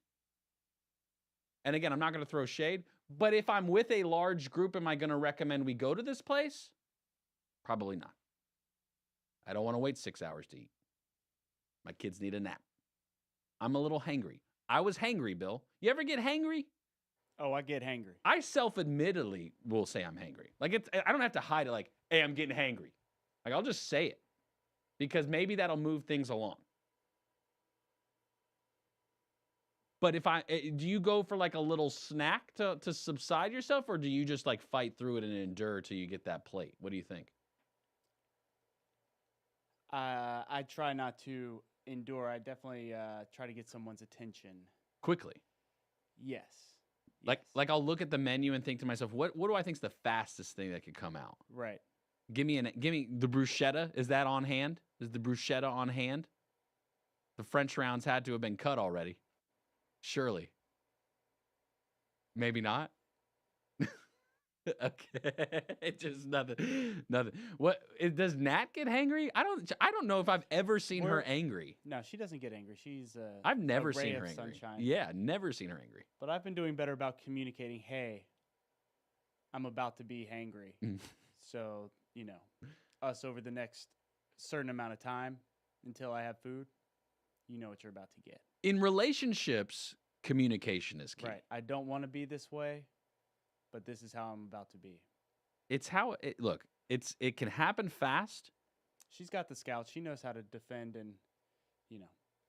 And again, I'm not going to throw shade, but if I'm with a large group, am I going to recommend we go to this place? Probably not. I don't want to wait 6 hours to eat. My kids need a nap. I'm a little hangry. I was hangry, Bill. You ever get hangry? Oh, I get hangry. I self-admittedly will say I'm hangry. Like, I don't have to hide it like, hey, I'm getting hangry. Like, I'll just say it because maybe that'll move things along. But do you go for like a little snack to subside yourself, or do you just like fight through it and endure till you get that plate? What do you think? I try not to endure. I definitely try to get someone's attention Quickly. Yes. Like I'll look at the menu and think to myself, what do I think's the fastest thing that could come out? Right. Give me the bruschetta. Is that on hand? Is the bruschetta on hand? The French rounds had to have been cut already. Surely. Maybe not. Okay. Just nothing. What does Nat get hangry? I don't know if I've ever seen her angry. No, she doesn't get angry. She's I've never a ray seen her of angry. sunshine. Yeah, never seen her angry. But I've been doing better about communicating, hey, I'm about to be hangry. So, us over the next certain amount of time until I have food, you know what you're about to get. In relationships, communication is key. Right. I don't want to be this way, but this is how I'm about to be. It's how it can happen fast. She's got the scouts. She knows how to defend and,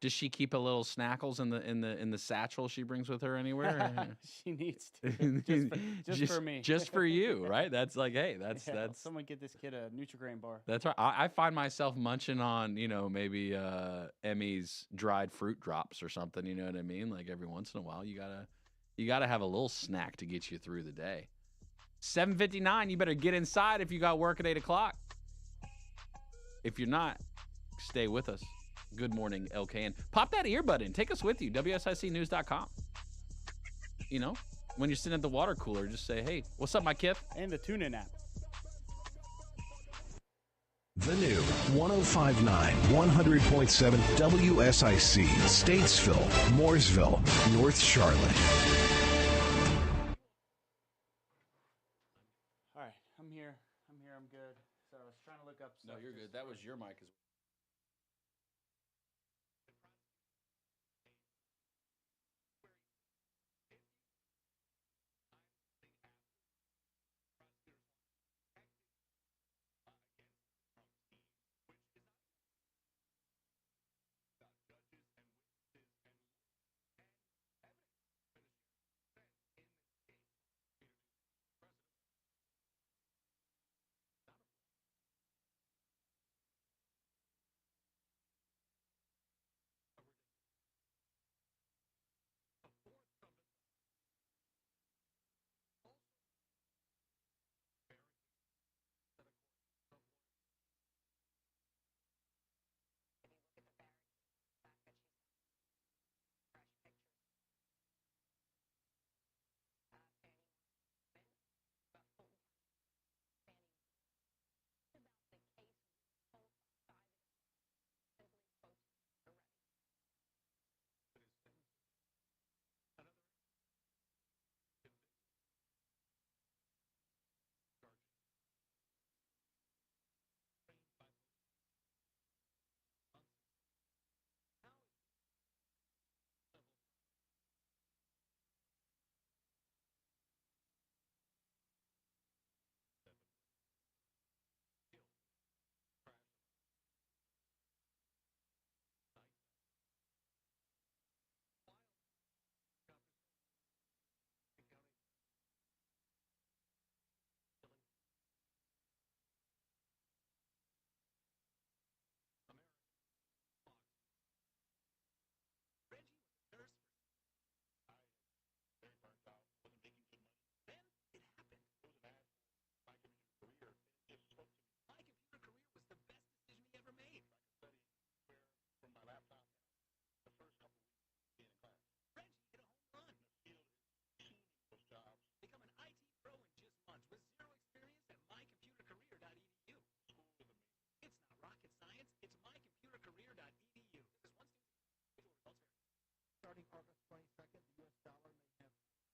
Does she keep a little snackles in the satchel she brings with her anywhere? She needs to. Just for me. Just for you, right? That's like, hey, that's someone get this kid a Nutri-Grain bar. That's right. I find myself munching on, maybe Emmy's dried fruit drops or something, you know what I mean? Like every once in a while, you gotta have a little snack to get you through the day. 7:59, you better get inside if you got work at 8 o'clock. If you're not, stay with us. Good morning, LKN. Pop that earbud in. Take us with you, WSICnews.com. When you're sitting at the water cooler, just say, hey, what's up, my kid? And the TuneIn app. The new 105.9, 100.7 WSIC, Statesville, Mooresville, North Charlotte. All right, I'm here. I'm good. So I was trying to look up stuff. No, you're good. That was your mic as well.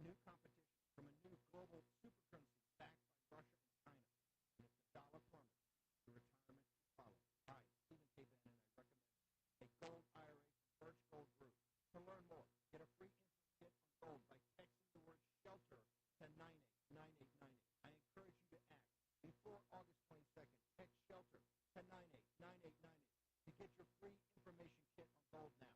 new competition from a new global supercurrency backed by Russia and China. And if the dollar plummets, the retirement will follow. Hi, Stephen K. Bannon, and I recommend a gold IRA from Berg Gold Group. To learn more, get a free instant kit on gold by texting the word shelter to 989898. I encourage you to act before August 22nd. Text shelter to 989898 to get your free information kit on gold now.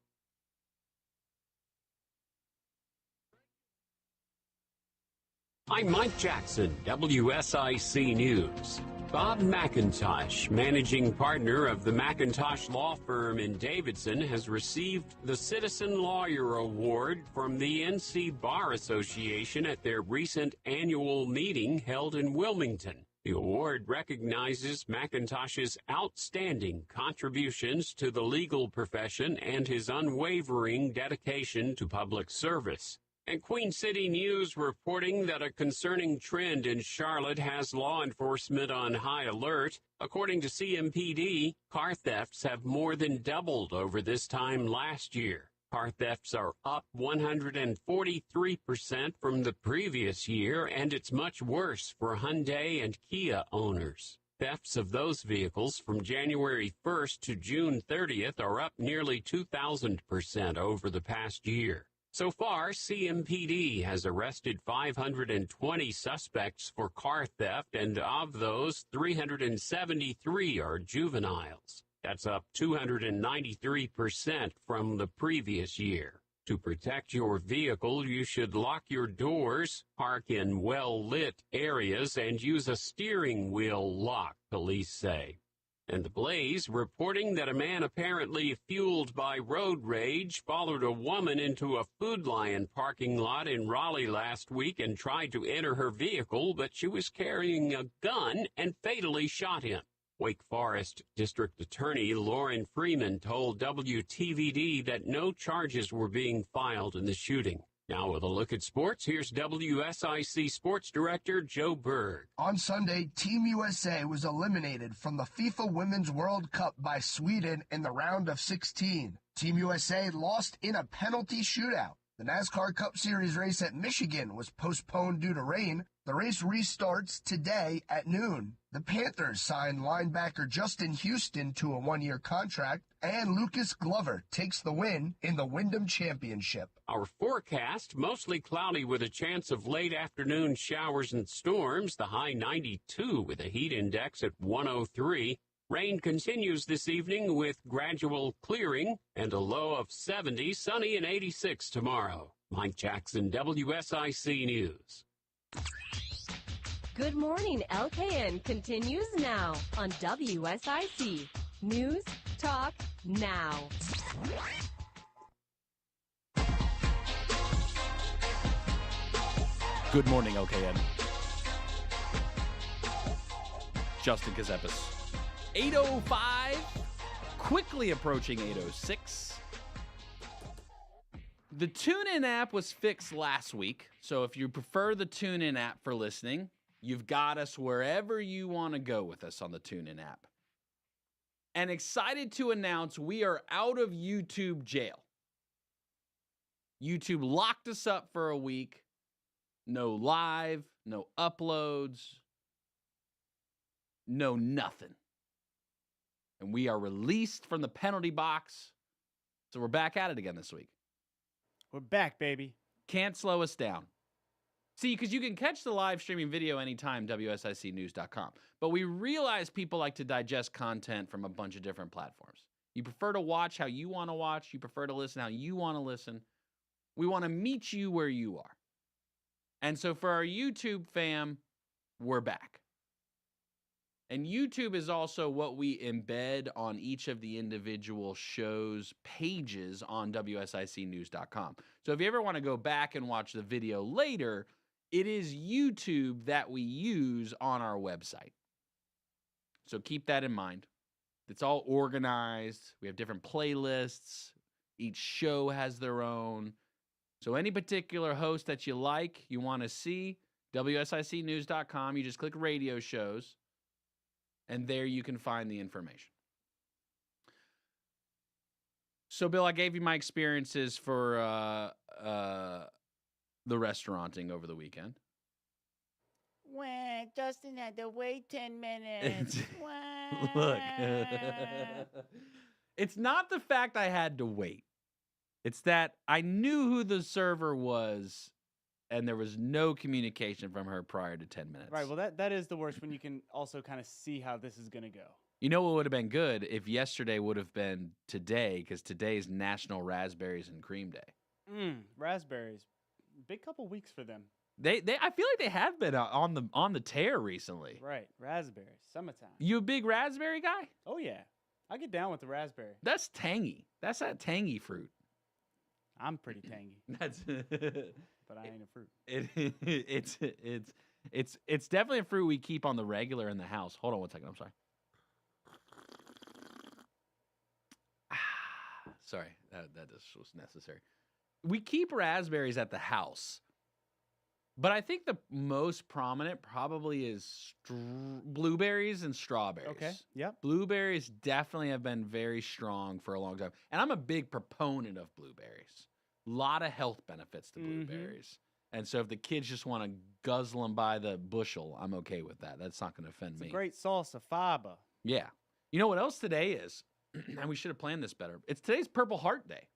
I'm Mike Jackson, WSIC News. Bob McIntosh, managing partner of the McIntosh Law Firm in Davidson, has received the Citizen Lawyer Award from the NC Bar Association at their recent annual meeting held in Wilmington. The award recognizes McIntosh's outstanding contributions to the legal profession and his unwavering dedication to public service. And Queen City News reporting that a concerning trend in Charlotte has law enforcement on high alert. According to CMPD, car thefts have more than doubled over this time last year. Car thefts are up 143% from the previous year, and it's much worse for Hyundai and Kia owners. Thefts of those vehicles from January 1st to June 30th are up nearly 2,000% over the past year. So far, CMPD has arrested 520 suspects for car theft, and of those, 373 are juveniles. That's up 293% from the previous year. To protect your vehicle, you should lock your doors, park in well-lit areas, and use a steering wheel lock, police say. And the Blaze reporting that a man apparently fueled by road rage followed a woman into a Food Lion parking lot in Raleigh last week and tried to enter her vehicle, but she was carrying a gun and fatally shot him. Wake Forest District Attorney Lauren Freeman told WTVD that no charges were being filed in the shooting. Now with a look at sports, here's WSIC Sports Director Joe Berg. On Sunday, Team USA was eliminated from the FIFA Women's World Cup by Sweden in the round of 16. Team USA lost in a penalty shootout. The NASCAR Cup Series race at Michigan was postponed due to rain. The race restarts today at noon. The Panthers signed linebacker Justin Houston to a one-year contract, and Lucas Glover takes the win in the Wyndham Championship. Our forecast, mostly cloudy with a chance of late afternoon showers and storms, the high 92 with a heat index at 103. Rain continues this evening with gradual clearing and a low of 70, sunny and 86 tomorrow. Mike Jackson, WSIC News. Good Morning LKN continues now on WSIC. News, talk, now. Good morning, LKN. Justin Ckezepis. 8:05, quickly approaching 8:06. The TuneIn app was fixed last week, so if you prefer the TuneIn app for listening, you've got us wherever you want to go with us on the TuneIn app. And excited to announce we are out of YouTube jail. YouTube locked us up for a week. No live, no uploads, no nothing. And we are released from the penalty box. So we're back at it again this week. We're back, baby. Can't slow us down. See, because you can catch the live streaming video anytime, WSICnews.com. But we realize people like to digest content from a bunch of different platforms. You prefer to watch how you want to watch. You prefer to listen how you want to listen. We want to meet you where you are. And so for our YouTube fam, we're back. And YouTube is also what we embed on each of the individual shows' pages on WSICnews.com. So if you ever want to go back and watch the video later, it is YouTube that we use on our website. So keep that in mind. It's all organized. We have different playlists. Each show has their own. So any particular host that you like, you want to see, WSICnews.com, you just click radio shows. And there you can find the information. So, Bill, I gave you my experiences for the restauranting over the weekend. When Justin had to wait 10 minutes. Look, it's not the fact I had to wait. It's that I knew who the server was, and there was no communication from her prior to 10 minutes. Right. Well, that is the worst when you can also kind of see how this is going to go. You know what would have been good if yesterday would have been today, because today's National Raspberries and Cream Day. Raspberries. Big couple weeks for them. I feel like they have been on the tear recently. Right. Raspberries. Summertime. You a big raspberry guy? Oh, yeah. I get down with the raspberry. That's tangy. That's that tangy fruit. I'm pretty tangy. That's but I ain't a fruit. It's definitely a fruit we keep on the regular in the house. Hold on one second. I'm sorry. Sorry, that just was necessary. We keep raspberries at the house, but I think the most prominent probably is blueberries and strawberries. Okay, yep. Blueberries definitely have been very strong for a long time, and I'm a big proponent of blueberries. A lot of health benefits to blueberries. And so if the kids just want to guzzle them by the bushel, I'm okay with that. That's not going to offend me. It's a great source of fiber. Yeah. You know what else today is? And we should have planned this better. Today's Purple Heart Day.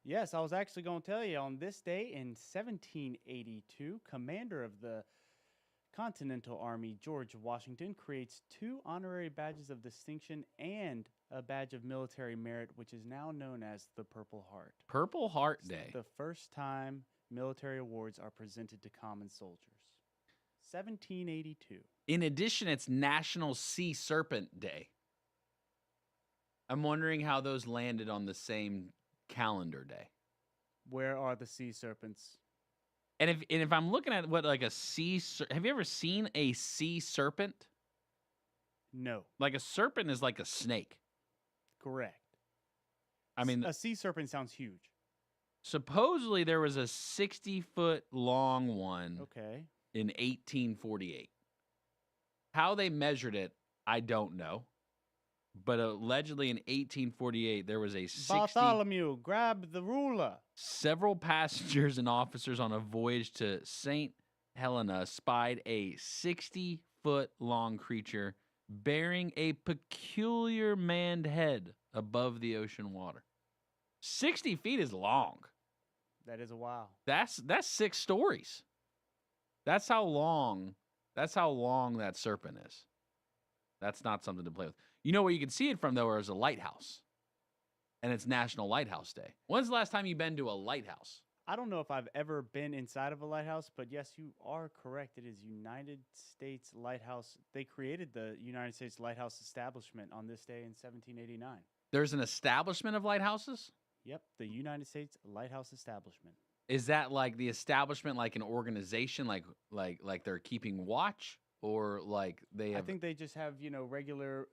Yes, I was actually going to tell you, on this day in 1782, commander of the Continental Army, George Washington, creates 2 honorary badges of distinction and a badge of military merit, which is now known as the Purple Heart. Purple Heart Day. The first time military awards are presented to common soldiers. 1782. In addition, it's National Sea Serpent Day. I'm wondering how those landed on the same calendar day. Where are the sea serpents? And if I'm looking at what like a have you ever seen a sea serpent? No. Like a serpent is like a snake. Correct. I mean, a sea serpent sounds huge. Supposedly there was a 60-foot long one. Okay. In 1848. How they measured it, I don't know. But allegedly in 1848, there was a 60... Bartholomew, grab the ruler. Several passengers and officers on a voyage to St. Helena spied a 60-foot-long creature bearing a peculiar manned head above the ocean water. 60 feet is long. That is a wow. That's 6 stories. That's how long that serpent is. That's not something to play with. You know where you can see it from, though, is a lighthouse. And it's National Lighthouse Day. When's the last time you've been to a lighthouse? I don't know if I've ever been inside of a lighthouse, but yes, you are correct. It is United States Lighthouse. They created the United States Lighthouse Establishment on this day in 1789. There's an establishment of lighthouses? Yep, the United States Lighthouse Establishment. Is that like the establishment, like an organization, like they're keeping watch? Or like they have... I think they just have, regular,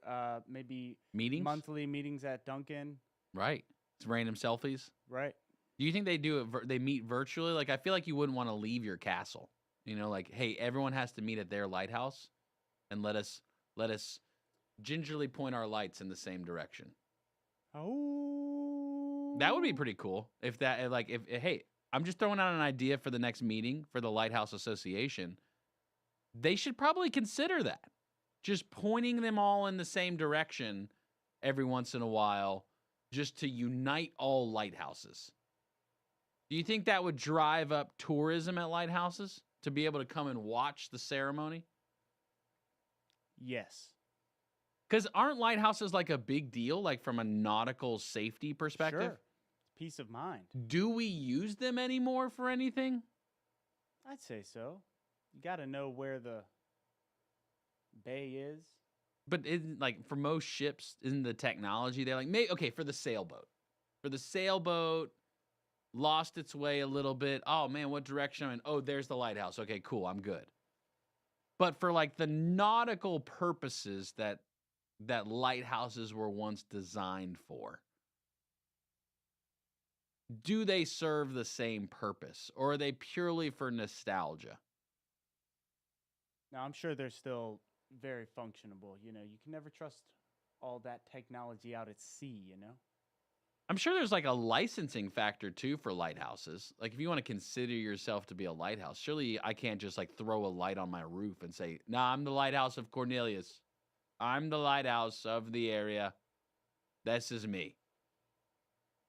maybe... Meetings? Monthly meetings at Duncan. Right. It's random selfies. Right. Do you think they do it? They meet virtually? Like, I feel like you wouldn't want to leave your castle. Like, hey, everyone has to meet at their lighthouse, and let us gingerly point our lights in the same direction. Oh. That would be pretty cool. If hey, I'm just throwing out an idea for the next meeting for the Lighthouse Association. They should probably consider that. Just pointing them all in the same direction every once in a while, just to unite all lighthouses. Do you think that would drive up tourism at lighthouses to be able to come and watch the ceremony? Yes. Because aren't lighthouses like a big deal, like from a nautical safety perspective? Sure. Peace of mind. Do we use them anymore for anything? I'd say so. You got to know where the bay is. But for most ships, isn't the technology there? For the sailboat. For the sailboat, lost its way a little bit. Oh, man, what direction am I in? Oh, there's the lighthouse. Okay, cool, I'm good. But for, the nautical purposes that lighthouses were once designed for, do they serve the same purpose? Or are they purely for nostalgia? Now, I'm sure they're still very functionable. You can never trust all that technology out at sea, I'm sure there's like a licensing factor too for lighthouses. Like if you want to consider yourself to be a lighthouse, surely I can't just like throw a light on my roof and say, "Nah, I'm the lighthouse of Cornelius. I'm the lighthouse of the area. This is me."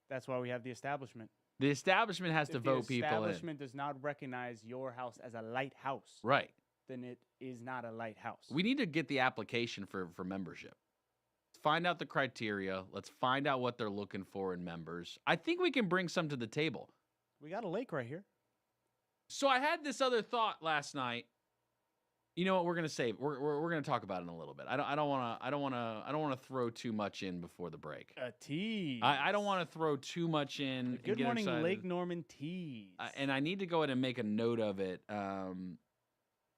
That's why we have the establishment. The establishment has to vote people in. The establishment does not recognize your house as a lighthouse. Right. Then it is not a lighthouse. We need to get the application for membership. Let's find out the criteria. Let's find out what they're looking for in members. I think we can bring some to the table. We got a lake right here. So I had this other thought last night. You know what? We're gonna save. We're gonna talk about it in a little bit. I don't want to throw too much in before the break. A tease. I don't want to throw too much in. Good morning, Lake Norman tease. And I need to go ahead and make a note of it.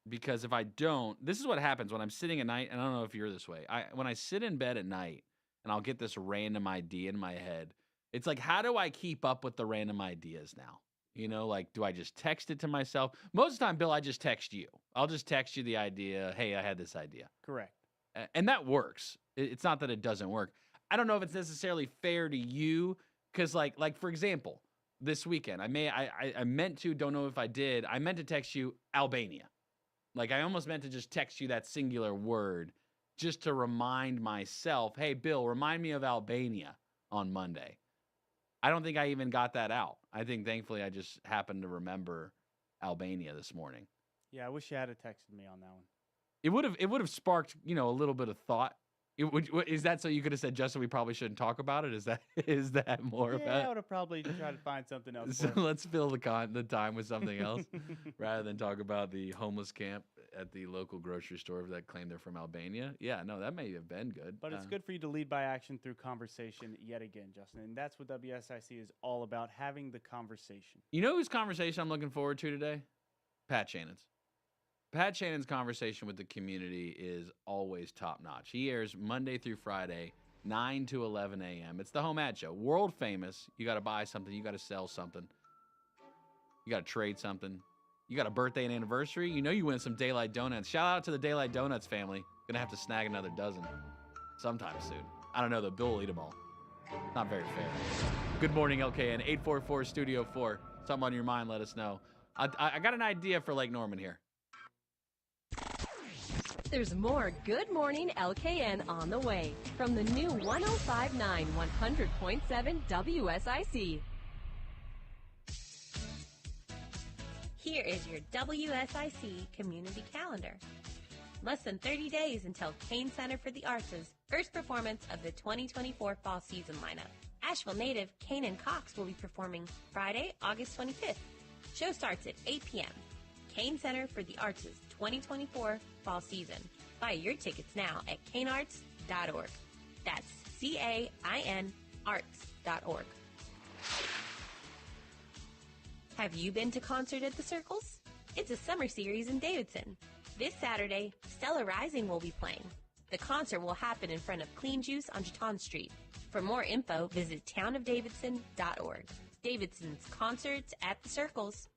Because if I don't, this is what happens when I'm sitting at night, and I don't know if you're this way. When I sit in bed at night and I'll get this random idea in my head, it's like, how do I keep up with the random ideas now? You know, like, do I just text it to myself? Most of the time, Bill, I just text you. I'll just text you the idea. Hey, I had this idea. Correct. And that works. It's not that it doesn't work. I don't know if it's necessarily fair to you because, like for example, this weekend, I meant to, don't know if I did. I meant to text you Albania. Like, I almost meant to just text you that singular word just to remind myself, hey, Bill, remind me of Albania on Monday. I don't think I even got that out. I think, thankfully, I just happened to remember Albania this morning. Yeah, I wish you had texted me on that one. It would have sparked, a little bit of thought. Is that so you could have said, Justin, we probably shouldn't talk about it? Is that more of it? Yeah, I would have probably tried to find something else. So let's fill the time with something else rather than talk about the homeless camp at the local grocery store that claim they're from Albania. Yeah, no, that may have been good. But it's good for you to lead by action through conversation yet again, Justin. And that's what WSIC is all about, having the conversation. You know whose conversation I'm looking forward to today? Pat Shannon's. Pat Shannon's conversation with the community is always top-notch. He airs Monday through Friday, 9 to 11 a.m. It's the Home Ad Show. World famous. You got to buy something. You got to sell something. You got to trade something. You got a birthday and anniversary. You know you win some Daylight Donuts. Shout out to the Daylight Donuts family. Gonna have to snag another dozen sometime soon. I don't know, though. Bill will eat them all. Not very fair. Good morning, LKN. 844 Studio 4. Something on your mind, let us know. I got an idea for Lake Norman here. There's more Good Morning LKN on the way from the new 105.9 100.7 WSIC. Here is your WSIC community calendar. Less than 30 days until Kane Center for the Arts' first performance of the 2024 fall season lineup. Asheville native Kanan Cox will be performing Friday, August 25th. Show starts at 8 p.m. Kane Center for the Arts' 2024 fall season. Buy your tickets now at kanearts.org. That's CAIN arts.org. Have you been to Concert at the Circles? It's a summer series in Davidson. This Saturday, Stella Rising will be playing. The concert will happen in front of Clean Juice on Jeton Street. For more info, visit townofdavidson.org. Davidson's Concerts at the Circles.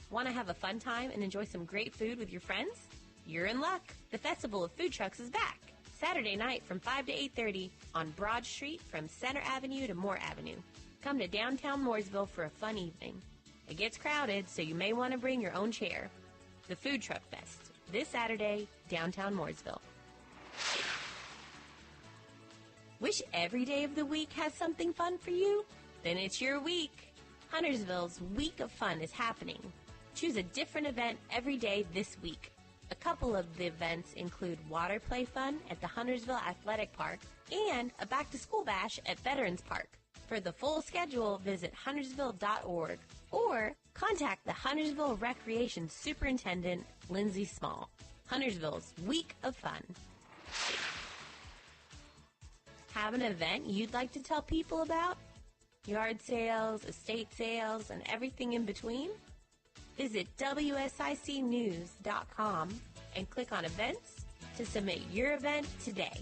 Want to have a fun time and enjoy some great food with your friends? You're in luck. The Festival of Food Trucks is back. Saturday night from 5 to 8:30 on Broad Street from Center Avenue to Moore Avenue. Come to downtown Mooresville for a fun evening. It gets crowded, so you may want to bring your own chair. The Food Truck Fest, this Saturday, downtown Mooresville. Wish every day of the week has something fun for you? Then it's your week. Huntersville's Week of Fun is happening. Choose a different event every day this week. A couple of the events include water play fun at the Huntersville Athletic Park and a back-to-school bash at Veterans Park. For the full schedule, visit huntersville.org or contact the Huntersville Recreation Superintendent, Lindsay Small. Huntersville's Week of Fun. Have an event you'd like to tell people about? Yard sales, estate sales, and everything in between? Visit WSICnews.com and click on Events to submit your event today.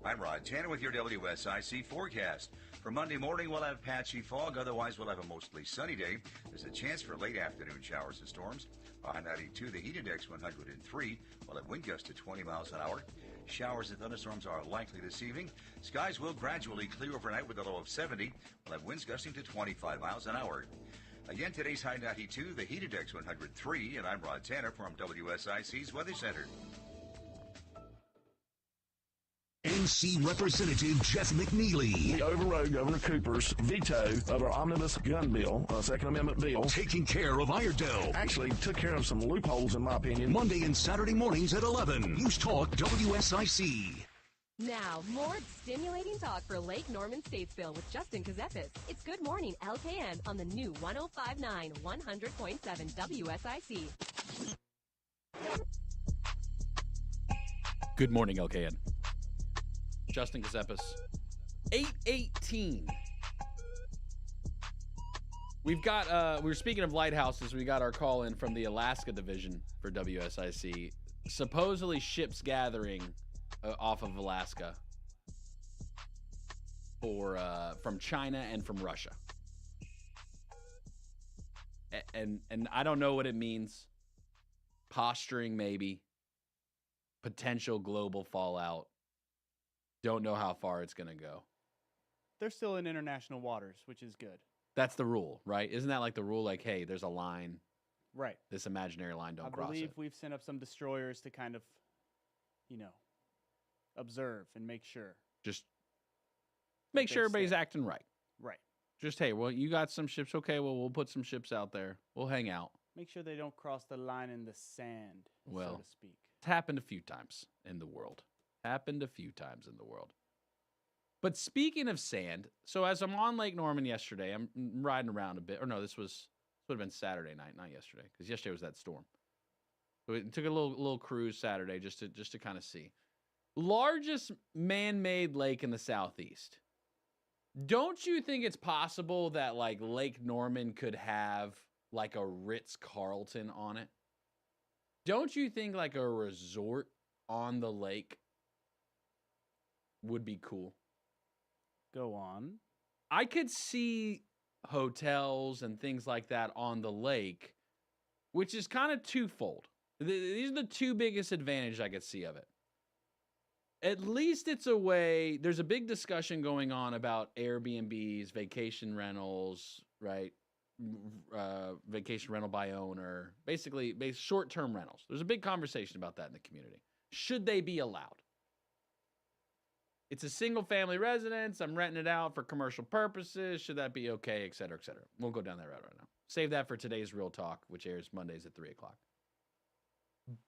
I'm Rod Tanner with your WSIC forecast. For Monday morning, we'll have patchy fog. Otherwise, we'll have a mostly sunny day. There's a chance for late afternoon showers and storms. On 92, the heat index 103. We'll have wind gusts to 20 miles an hour. Showers and thunderstorms are likely this evening. Skies will gradually clear overnight with a low of 70. We'll have winds gusting to 25 miles an hour. Again, today's high 92, the heat index 103. And I'm Rod Tanner from WSIC's Weather Center. NC Representative Jeff McNeely. He overrode Governor Cooper's veto of our omnibus gun bill, Second Amendment bill. Taking care of Iredell. Actually took care of some loopholes, in my opinion. Monday and Saturday mornings at 11. News Talk WSIC. Now, more stimulating talk for Lake Norman Statesville with Justin Ckezepis. It's Good Morning LKN on the new 105.9 100.7 WSIC. Good morning, LKN. Justin Ckezepis. 8:18. We've got, we were speaking of lighthouses. We got our call in from the Alaska division for WSIC. Supposedly ships gathering off of Alaska for from China and from Russia. And I don't know what it means. Posturing, maybe. Potential global fallout. Don't know how far it's going to go. They're still in international waters, which is good. That's the rule, right? Isn't that like the rule? Like, hey, there's a line. Right. This imaginary line, don't cross it. I believe we've sent up some destroyers to kind of, observe and make sure. Just make sure everybody's acting right. Right. Just, hey, well, you got some ships. Okay, well, we'll put some ships out there. We'll hang out. Make sure they don't cross the line in the sand, so to speak. It's happened a few times in the world. But speaking of sand, so as I'm on Lake Norman yesterday, I'm riding around a bit. Or no, this would have been Saturday night, not yesterday, because yesterday was that storm. So we took a little cruise Saturday just to kind of see. Largest man-made lake in the southeast. Don't you think it's possible that like Lake Norman could have like a Ritz-Carlton on it? Don't you think like a resort on the lake would be cool? Go on. I could see hotels and things like that on the lake, which is kind of twofold. These are the two biggest advantages I could see of it. At least it's a way, there's a big discussion going on about Airbnbs, vacation rentals, right? Vacation rental by owner, basically short-term rentals. There's a big conversation about that in the community. Should they be allowed? It's a single-family residence. I'm renting it out for commercial purposes. Should that be okay, et cetera, et cetera? We'll go down that route right now. Save that for today's Real Talk, which airs Mondays at 3 o'clock.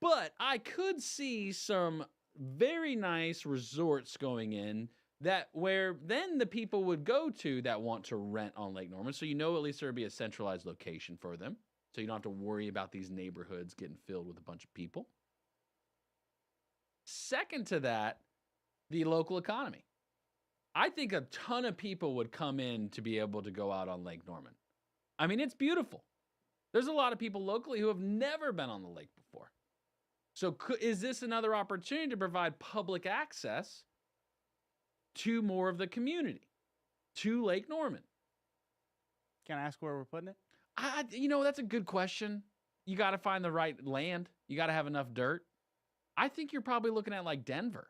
But I could see some very nice resorts going in where then the people would go to that want to rent on Lake Norman. So at least there would be a centralized location for them. So you don't have to worry about these neighborhoods getting filled with a bunch of people. Second to that, the local economy. I think a ton of people would come in to be able to go out on Lake Norman. I mean, it's beautiful. There's a lot of people locally who have never been on the lake before. So is this another opportunity to provide public access to more of the community, to Lake Norman? Can I ask where we're putting it? That's a good question. You got to find the right land. You got to have enough dirt. I think you're probably looking at like Denver.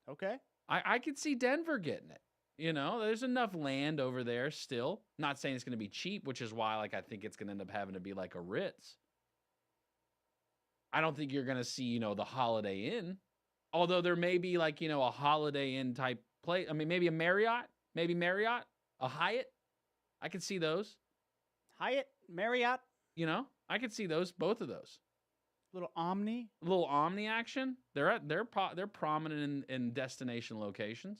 Okay. I could see Denver getting it. There's enough land over there still. Not saying it's going to be cheap, which is why I think it's going to end up having to be like a Ritz. I don't think you're going to see, the Holiday Inn. Although there may be like, a Holiday Inn type place. I mean, maybe a Marriott, a Hyatt. I could see those. Hyatt, Marriott. I could see those, both of those. Little Omni action. They're prominent in destination locations.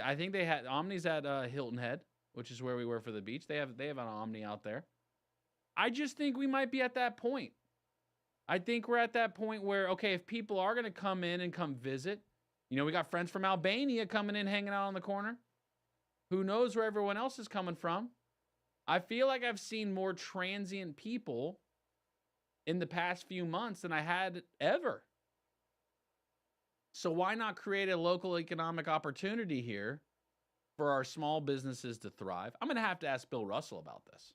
I think they had Omni's at Hilton Head, which is where we were for the beach. They have an Omni out there. I just think we might be at that point. I think we're at that point where, okay, if people are going to come in and come visit, we got friends from Albania coming in, hanging out on the corner. Who knows where everyone else is coming from? I feel like I've seen more transient people in the past few months than I had ever. So why not create a local economic opportunity here for our small businesses to thrive? I'm going to have to ask Bill Russell about this.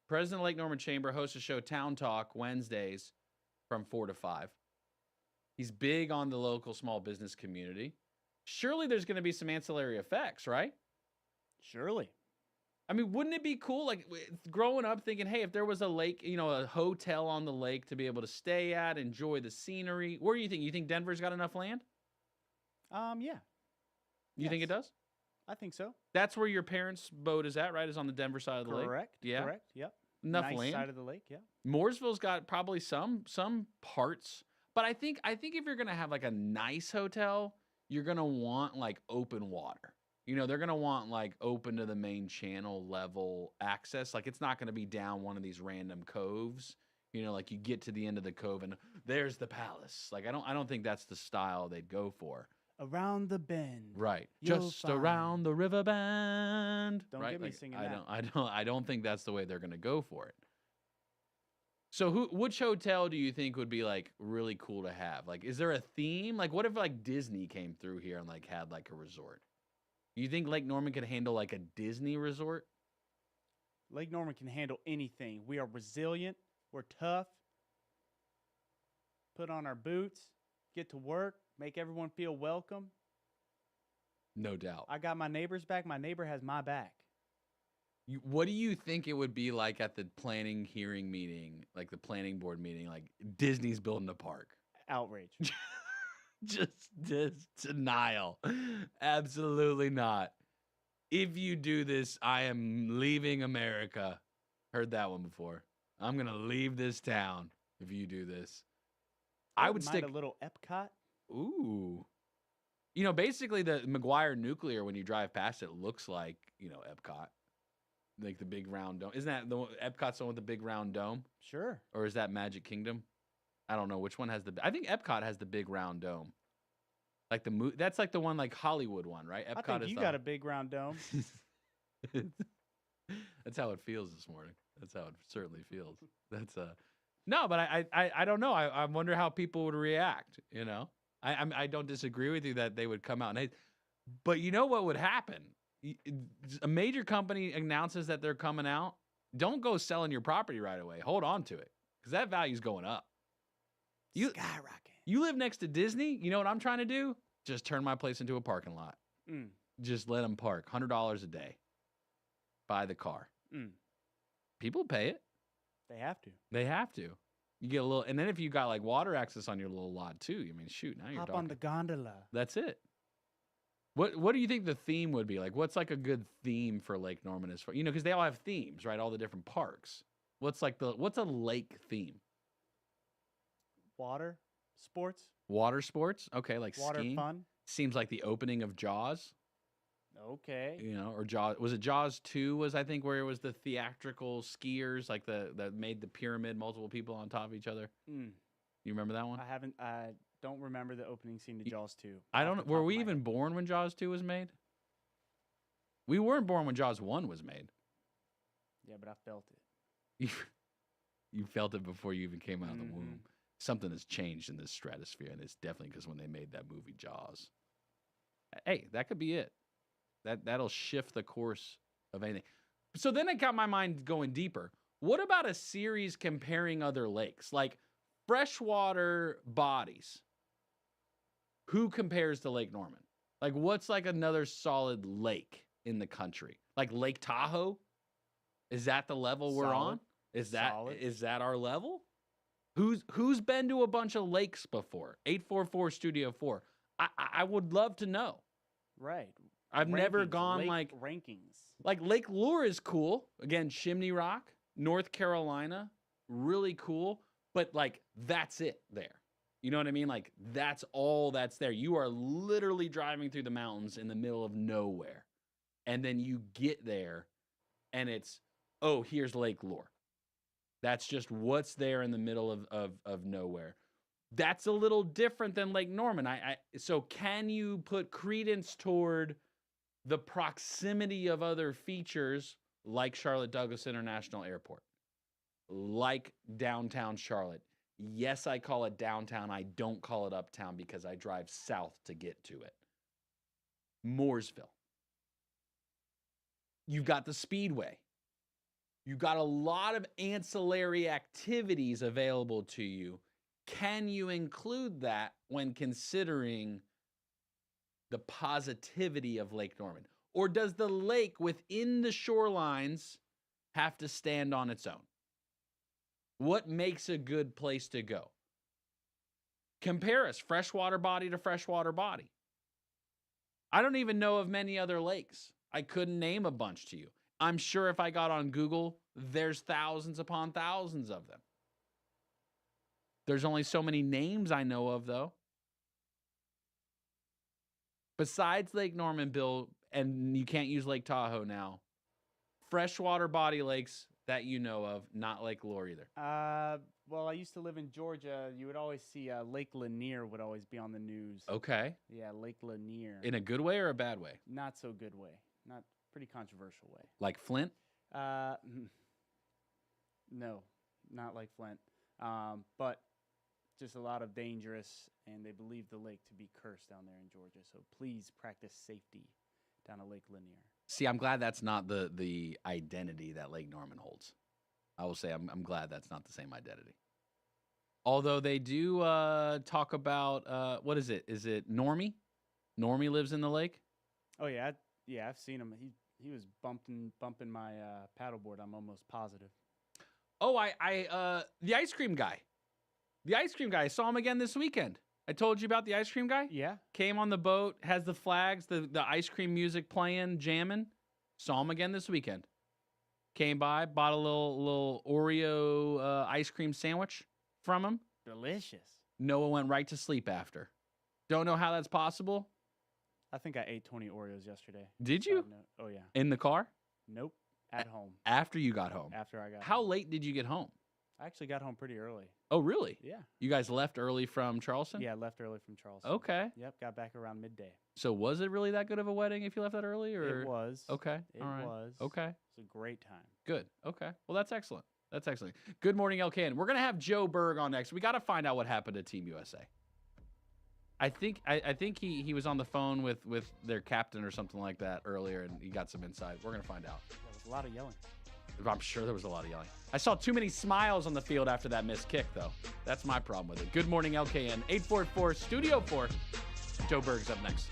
President of Lake Norman Chamber hosts a show, Town Talk, Wednesdays from 4 to 5. He's big on the local small business community. Surely there's going to be some ancillary effects, right? Surely. I mean, wouldn't it be cool, like growing up thinking, hey, if there was a lake, you know, a hotel on the lake to be able to stay at, enjoy the scenery. Where do you think? You think Denver's got enough land? Yeah. You think it does? I think so. That's where your parents' boat is at, right? Is on the Denver side of the lake? Correct. Yeah. Correct. Yep. Enough nice land. Side of the lake. Yeah. Mooresville's got probably some parts, but I think if you're gonna have like a nice hotel, you're gonna want like open water. You know, they're gonna want like open to the main channel level access. Like it's not gonna be down one of these random coves. You know, like you get to the end of the cove and there's the palace. Like I don't think that's the style they'd go for. Around the bend. Right. You'll Just around the river bend. Don't right? get me Like, singing I don't think that's the way they're gonna go for it. So which hotel do you think would be like really cool to have? Like, is there a theme? Like, what if like Disney came through here and like had like a resort? You think Lake Norman could handle like a Disney resort? Lake Norman can handle anything. We are resilient. We're tough. Put on our boots, get to work, make everyone feel welcome. No doubt. I got my neighbor's back. My neighbor has my back. What do you think it would be like at the planning hearing meeting, like the planning board meeting, like Disney's building a park? Outrage. just denial. Absolutely not. If you do this, I am leaving America. Heard that one before. I'm going to leave this town if you do this. I would stick a little Epcot. Ooh. You know, basically the McGuire Nuclear, when you drive past it, looks like, you know, Epcot. Like the big round dome. Isn't that the one, Epcot's the one with the big round dome? Sure. Or is that Magic Kingdom? I don't know which one has the. I think Epcot has the big round dome. Like that's like the one like Hollywood one, right? Epcot I think you got a big round dome. That's how it feels this morning. That's how it certainly feels. That's no, but I don't know. I wonder how people would react. You know, I don't disagree with you that they would come out and hate. But you know what would happen? A major company announces that they're coming out. Don't go selling your property right away. Hold on to it because that value's going up. Skyrocket. You live next to Disney. You know what I'm trying to do? Just turn my place into a parking lot. Just let them park. $100 a day. Buy the car. People pay it. They have to. They have to. You get a little, and then if you got like water access on your little lot too, I mean, shoot, now you're Hop talking. on the gondola. That's it. What do you think the theme would be? Like, what's like a good theme for Lake Norman as far, you know, because they all have themes, right? All the different parks. What's a lake theme? Water sports. Water sports? Okay, like water skiing. Fun. Seems like the opening of Jaws. Okay. You know, or Jaws, was it Jaws 2 was I think where it was the theatrical skiers, like that made the pyramid, multiple people on top of each other. You remember that one? I don't remember the opening scene to Jaws 2. I don't know. Were we even born when Jaws 2 was made? We weren't born when Jaws 1 was made. Yeah, but I felt it. You felt it before you even came out of the womb. Something has changed in this stratosphere, and it's definitely because when they made that movie Jaws. Hey, that could be it. That'll shift the course of anything. So then it got my mind going deeper. What about a series comparing other lakes? Like freshwater bodies. Who compares to Lake Norman? Like what's like another solid lake in the country? Like Lake Tahoe? Is that the level we're on? Is that our level? Who's been to a bunch of lakes before? 844 Studio 4. I would love to know. Right. I've never gone like rankings. Like Lake Lure is cool. Again, Chimney Rock, North Carolina, really cool. But like that's it there. You know what I mean? Like that's all that's there. You are literally driving through the mountains in the middle of nowhere. And then you get there and it's, oh, here's Lake Lure. That's just what's there in the middle of nowhere. That's a little different than Lake Norman. So can you put credence toward the proximity of other features like Charlotte Douglas International Airport, like downtown Charlotte? Yes, I call it downtown. I don't call it uptown because I drive south to get to it. Mooresville. You've got the Speedway. You've got a lot of ancillary activities available to you. Can you include that when considering the positivity of Lake Norman? Or does the lake within the shorelines have to stand on its own? What makes a good place to go? Compare us, freshwater body to freshwater body. I don't even know of many other lakes. I couldn't name a bunch to you. I'm sure if I got on Google, there's thousands upon thousands of them. There's only so many names I know of, though. Besides Lake Norman, Bill, and you can't use Lake Tahoe now, freshwater body lakes that you know of, not Lake Lure either. Well, I used to live in Georgia. You would always see Lake Lanier would always be on the news. Okay. Yeah, Lake Lanier. In a good way or a bad way? Not so good way. Not pretty controversial way. Like Flint? No, not like Flint. But just a lot of dangerous, and they believe the lake to be cursed down there in Georgia. So please practice safety down at Lake Lanier. See, I'm glad that's not the identity that Lake Norman holds. I will say I'm glad that's not the same identity. Although they do talk about, what is it? Is it Normie? Normie lives in the lake? Oh, yeah. I've seen him. He was bumping my paddleboard, I'm almost positive. Oh, the ice cream guy. The ice cream guy. I saw him again this weekend. I told you about the ice cream guy? Yeah. Came on the boat, has the flags, the ice cream music playing, jamming. Saw him again this weekend. Came by, bought a little Oreo ice cream sandwich from him. Delicious. Noah went right to sleep after. Don't know how that's possible. I think I ate 20 Oreos yesterday. Did you? Oh, yeah. In the car? Nope. At home. After you got home? After I got How home. late did you get home? I actually got home pretty early. Oh, really? Yeah. You guys left early from Charleston? Yeah, I left early from Charleston. Okay. Yep, got back around midday. So was it really that good of a wedding if you left that early? Or? It was. Okay. It All right. was. Okay. It was a great time. Good. Okay. Well, that's excellent. That's excellent. Good morning, LKN. We're going to have Joe Berg on next. We got to find out what happened to Team USA. I think he was on the phone with their captain or something like that earlier, and he got some insight. We're going to find out. There was a lot of yelling. I'm sure there was a lot of yelling. I saw too many smiles on the field after that missed kick, though. That's my problem with it. Good morning, LKN. 844 Studio 4. Joe Berg's up next.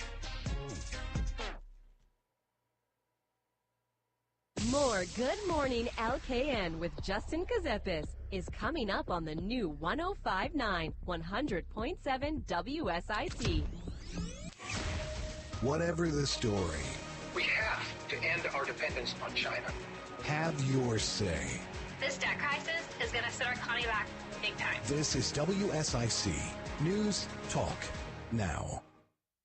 More Good Morning LKN with Justin Ckezepis is coming up on the new 105.9 100.7 WSIC. Whatever the story, we have to end our dependence on China. have your say. This debt crisis is going to set our economy back big time. This is WSIC News Talk Now.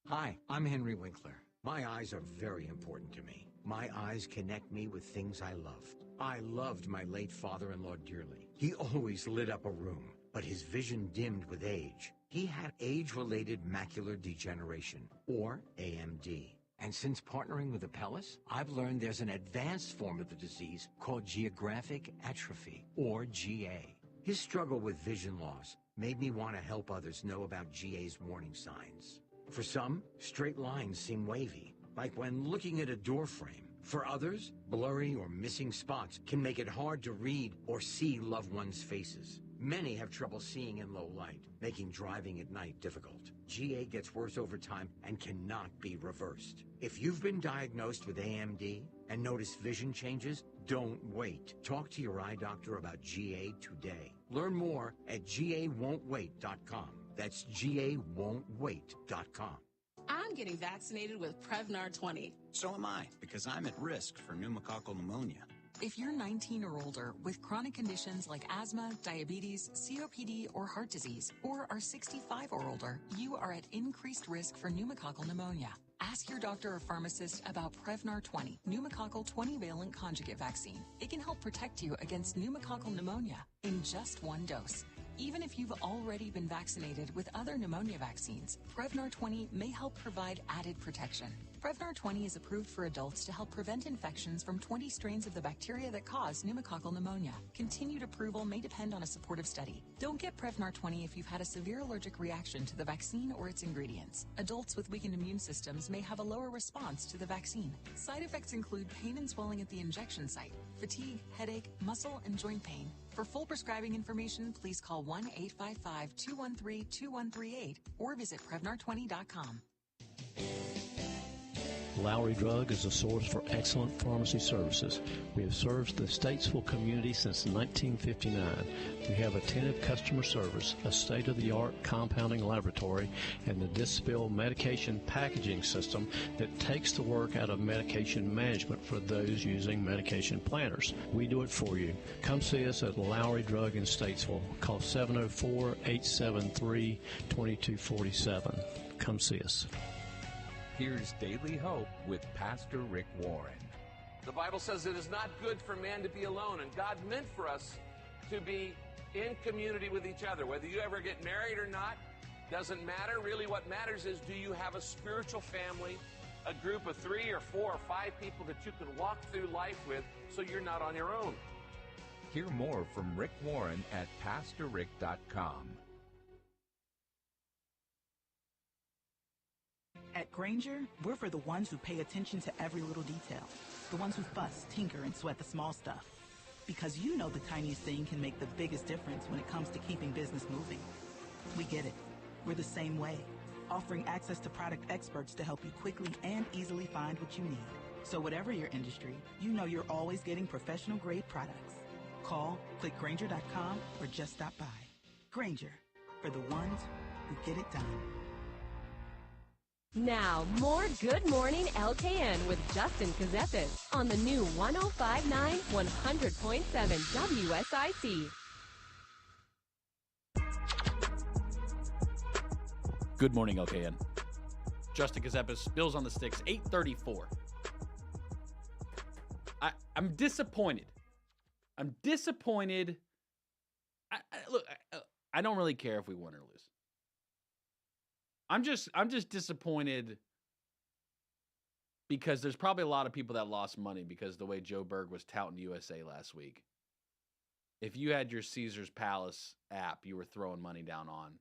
Hi, I'm Henry Winkler. My eyes are very important to me. My eyes connect me with things I love. I loved my late father-in-law dearly. He always lit up a room, but his vision dimmed with age. He had age-related macular degeneration, or AMD. And since partnering with Apellis, I've learned there's an advanced form of the disease called geographic atrophy, or GA. His struggle with vision loss made me want to help others know about GA's warning signs. For some, straight lines seem wavy, like when looking at a door frame. For others, blurry or missing spots can make it hard to read or see loved ones' faces. Many have trouble seeing in low light, making driving at night difficult. GA gets worse over time and cannot be reversed. If you've been diagnosed with AMD and notice vision changes, don't wait. Talk to your eye doctor about GA today. Learn more at GAWon'tWait.com. That's GAWon'tWait.com. I'm getting vaccinated with Prevnar 20. So am I, because I'm at risk for pneumococcal pneumonia. If you're 19 or older with chronic conditions like asthma, diabetes, COPD, or heart disease, or are 65 or older, you are at increased risk for pneumococcal pneumonia. Ask your doctor or pharmacist about Prevnar 20, pneumococcal 20-valent conjugate vaccine. It can help protect you against pneumococcal pneumonia in just one dose. Even if you've already been vaccinated with other pneumonia vaccines, Prevnar 20 may help provide added protection. Prevnar 20 is approved for adults to help prevent infections from 20 strains of the bacteria that cause pneumococcal pneumonia. Continued approval may depend on a supportive study. Don't get Prevnar 20 if you've had a severe allergic reaction to the vaccine or its ingredients. Adults with weakened immune systems may have a lower response to the vaccine. Side effects include pain and swelling at the injection site, fatigue, headache, muscle, and joint pain. For full prescribing information, please call 1-855-213-2138 or visit Prevnar20.com. Lowry Drug is a source for excellent pharmacy services. We have served the Statesville community since 1959. We have attentive customer service, a state-of-the-art compounding laboratory, and the Dispill medication packaging system that takes the work out of medication management for those using medication planners. We do it for you. Come see us at Lowry Drug in Statesville. Call 704-873-2247. Come see us. Here's Daily Hope with Pastor Rick Warren. The Bible says it is not good for man to be alone, and God meant for us to be in community with each other. Whether you ever get married or not, doesn't matter. Really what matters is, do you have a spiritual family, a group of 3 or 4 or 5 people that you can walk through life with so you're not on your own? Hear more from Rick Warren at PastorRick.com. At Grainger, we're for the ones who pay attention to every little detail. The ones who fuss, tinker, and sweat the small stuff. Because you know the tiniest thing can make the biggest difference when it comes to keeping business moving. We get it. We're the same way, offering access to product experts to help you quickly and easily find what you need. So whatever your industry, you know you're always getting professional-grade products. Call, click Grainger.com, or just stop by. Grainger, for the ones who get it done. Now, more Good Morning LKN with Justin Ckezepis on the new 105.9 100.7 WSIC. Good morning, LKN. Justin Ckezepis, Bills on the Sticks, 8:34. I'm disappointed. Look, I don't really care if we win or lose. I'm just disappointed because there's probably a lot of people that lost money because the way Joe Berg was touting USA last week. If you had your Caesars Palace app you were throwing money down on,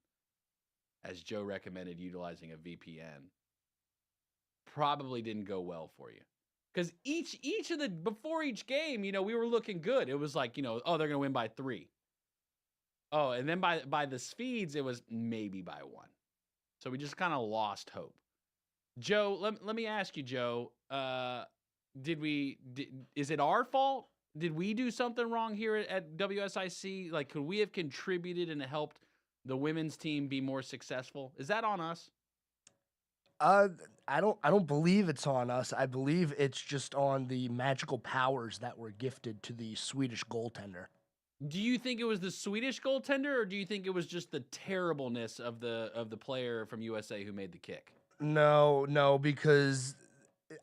as Joe recommended utilizing a VPN, probably didn't go well for you. Because before each game, we were looking good. It was like, oh, they're going to win by 3. Oh, and then by the feeds, it was maybe by 1. So we just kind of lost hope. Joe, let me ask you, Joe, is it our fault? Did we do something wrong here at WSIC? Like, could we have contributed and helped the women's team be more successful? Is that on us? I don't believe it's on us. I believe it's just on the magical powers that were gifted to the Swedish goaltender. Do you think it was the Swedish goaltender, or do you think it was just the terribleness of the player from USA who made the kick? No, because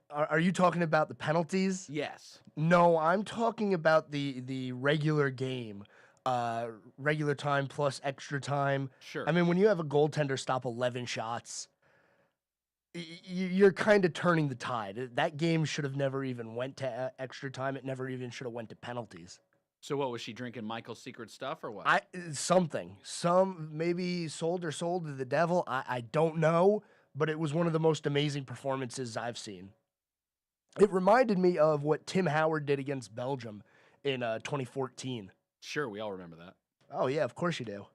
are you talking about the penalties? Yes. No, I'm talking about the regular game, regular time plus extra time. Sure. I mean, when you have a goaltender stop 11 shots, you're kind of turning the tide. That game should have never even went to extra time. It never even should have went to penalties. So what, was she drinking Michael's secret stuff or what? Maybe sold to the devil. I don't know, but it was one of the most amazing performances I've seen. It reminded me of what Tim Howard did against Belgium in 2014. Sure, we all remember that. Oh yeah, of course you do.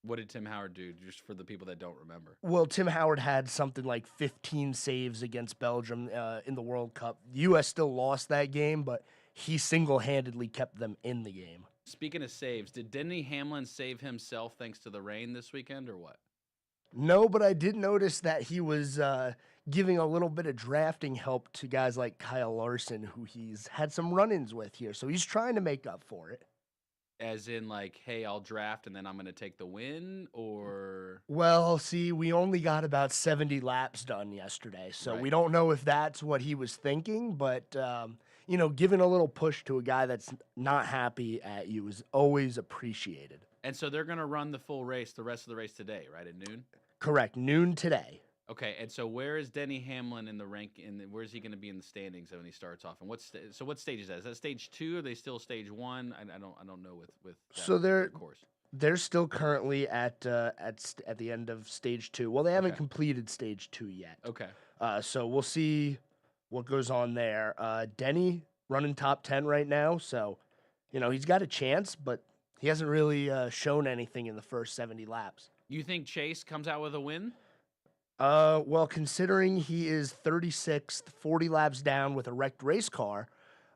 What did Tim Howard do, just for the people that don't remember? Well, Tim Howard had something like 15 saves against Belgium in the World Cup. The U.S. still lost that game, but he single-handedly kept them in the game. Speaking of saves, did Denny Hamlin save himself thanks to the rain this weekend or what? No, but I did notice that he was giving a little bit of drafting help to guys like Kyle Larson, who he's had some run-ins with here. So he's trying to make up for it. As in, like, hey, I'll draft and then I'm going to take the win, or? Well, see, we only got about 70 laps done yesterday, so we don't know if that's what he was thinking, but, giving a little push to a guy that's not happy at you is always appreciated. And so they're going to run the full race, the rest of the race today, right, at noon? Correct, noon today. Okay, and so where is Denny Hamlin in the rank? Where is he going to be in the standings when he starts off? And what stage is that? Is that stage 2? Or are they still stage 1? I don't know with that So they're course. They're still currently at the end of stage 2. Well, they haven't completed stage 2 yet. Okay. So we'll see what goes on there. Denny running top 10 right now, so he's got a chance, but he hasn't really shown anything in the first 70 laps. You think Chase comes out with a win? Well, considering he is 36th, 40 laps down with a wrecked race car,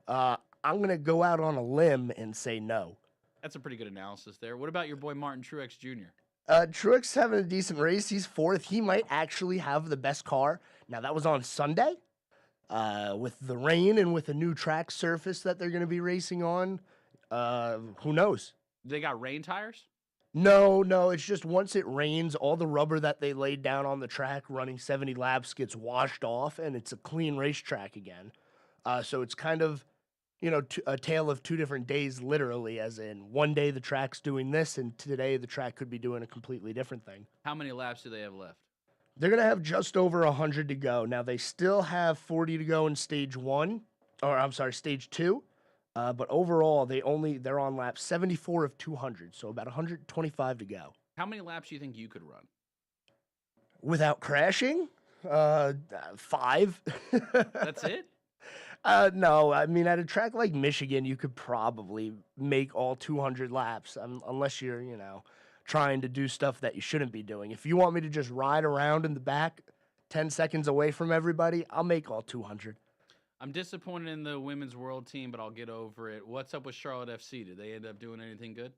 I'm going to go out on a limb and say no. That's a pretty good analysis there. What about your boy Martin Truex Jr.? Truex having a decent race. He's 4th. He might actually have the best car. Now, that was on Sunday. With the rain and with a new track surface that they're going to be racing on, who knows? They got rain tires? No, it's just once it rains, all the rubber that they laid down on the track running 70 laps gets washed off, and it's a clean racetrack again. So it's kind of, a tale of 2 different days, literally, as in one day the track's doing this, and today the track could be doing a completely different thing. How many laps do they have left? They're going to have just over 100 to go. Now, they still have 40 to go in stage 2. But overall, they're on lap 74 of 200, so about 125 to go. How many laps do you think you could run? Without crashing? 5. That's it? No, I mean, at a track like Michigan, you could probably make all 200 laps, unless you're, trying to do stuff that you shouldn't be doing. If you want me to just ride around in the back 10 seconds away from everybody, I'll make all 200. I'm disappointed in the women's world team, but I'll get over it. What's up with Charlotte FC? Did they end up doing anything good?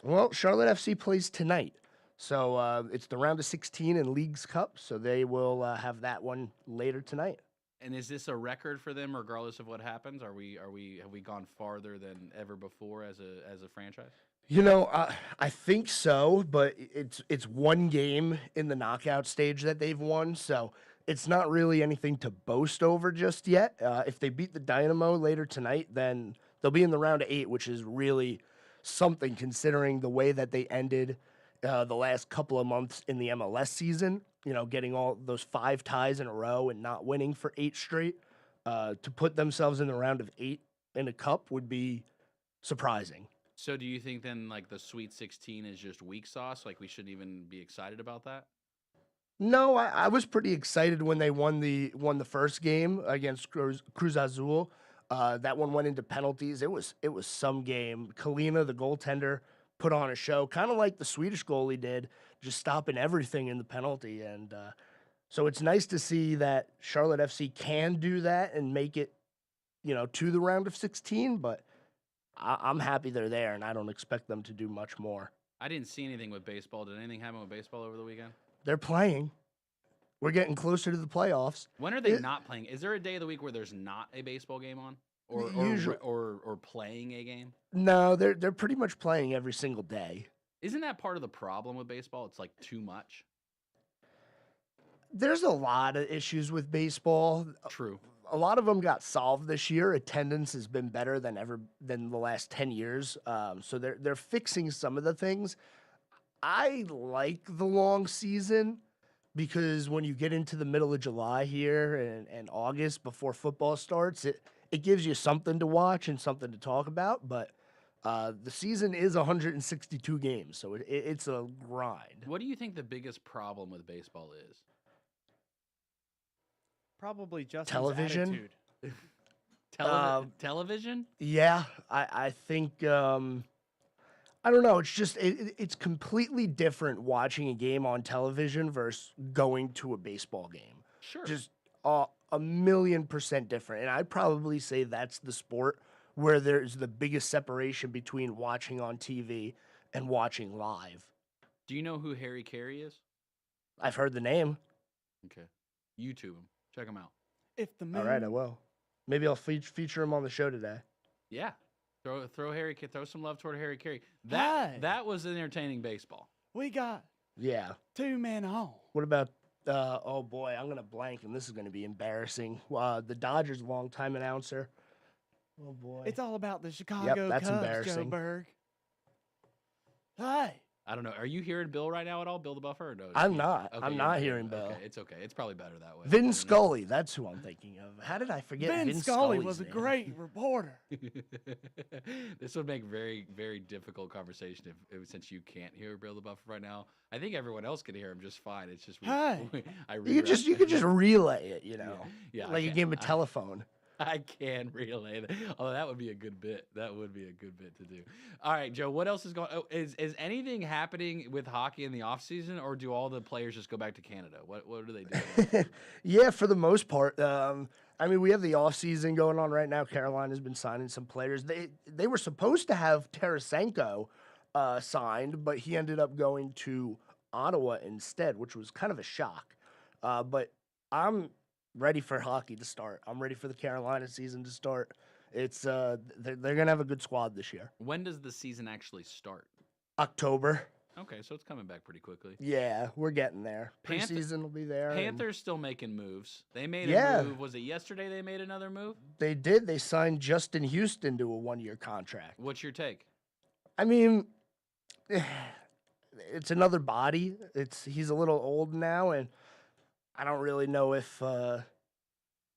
Well, Charlotte FC plays tonight. So it's the round of 16 in Leagues Cup, so they will have that one later tonight. And is this a record for them, regardless of what happens? Have we gone farther than ever before as a franchise? I think so, but it's one game in the knockout stage that they've won, so it's not really anything to boast over just yet. If they beat the Dynamo later tonight, then they'll be in the round of 8, which is really something considering the way that they ended the last couple of months in the MLS season. Getting all those 5 ties in a row and not winning for 8 straight. To put themselves in the round of 8 in a cup would be surprising. So do you think then, like, the Sweet 16 is just weak sauce? Like, we shouldn't even be excited about that? No, I was pretty excited when they won the first game against Cruz Azul. That one went into penalties. It was some game. Kalina, the goaltender, put on a show, kind of like the Swedish goalie did, just stopping everything in the penalty. And so it's nice to see that Charlotte FC can do that and make it, to the round of 16. But I'm happy they're there, and I don't expect them to do much more. I didn't see anything with baseball. Did anything happen with baseball over the weekend? They're playing. We're getting closer to the playoffs. When are they not playing? Is there a day of the week where there's not a baseball game on, or playing a game? No, they're pretty much playing every single day. Isn't that part of the problem with baseball? It's like too much. There's a lot of issues with baseball. True. A lot of them got solved this year. Attendance has been better than the last 10 years. So they're fixing some of the things. I like the long season because when you get into the middle of July here and August before football starts, it gives you something to watch and something to talk about. But the season is 162 games, so it's a grind. What do you think the biggest problem with baseball is? Probably Justin's television. attitude. Television? Yeah, I think I don't know. It's just it's completely different watching a game on television versus going to a baseball game. Sure, just 1,000,000% different. And I'd probably say that's the sport where there's the biggest separation between watching on TV and watching live. Do you know who Harry Carey is? I've heard the name. Okay, YouTube him. Check him out. All right, I will. Maybe I'll feature him on the show today. Yeah. Throw some love toward Harry Carey. That was entertaining baseball. We got 2 men on. What about oh boy, I'm gonna blank and this is gonna be embarrassing. The Dodgers longtime announcer. Oh boy. It's all about the Chicago that's Cubs, embarrassing. Joe Berg. Hi. I don't know. Are you hearing Bill right now at all? Bill the Buffer? Or no? I'm not. Okay, I'm you're not hearing Bill. Okay, it's okay. It's probably better that way. Vin Scully, that's who I'm thinking of. How did I forget Vin Scully was a great reporter. This would make very, very difficult conversation if since you can't hear Bill the Buffer right now. I think everyone else can hear him just fine. It's just You could just relay it, Yeah, like a game of telephone. I can relay that. Although that would be a good bit. That would be a good bit to do. All right, Joe, what else is going on? Oh, is anything happening with hockey in the offseason, or do all the players just go back to Canada? What do they do? Yeah, for the most part. I mean, we have the offseason going on right now. Carolina's been signing some players. They were supposed to have Tarasenko signed, but he ended up going to Ottawa instead, which was kind of a shock. But I'm ready for hockey to start. I'm ready for the Carolina season to start. It's they're gonna have a good squad this year. When does the season actually start? October. Okay, so it's coming back pretty quickly. Yeah, we're getting there. Preseason will be there. Panthers still making moves. They made a move. Was it yesterday they made another move? They did. They signed Justin Houston to a 1-year contract. What's your take? I mean, it's another body. He's a little old now, and I don't really know if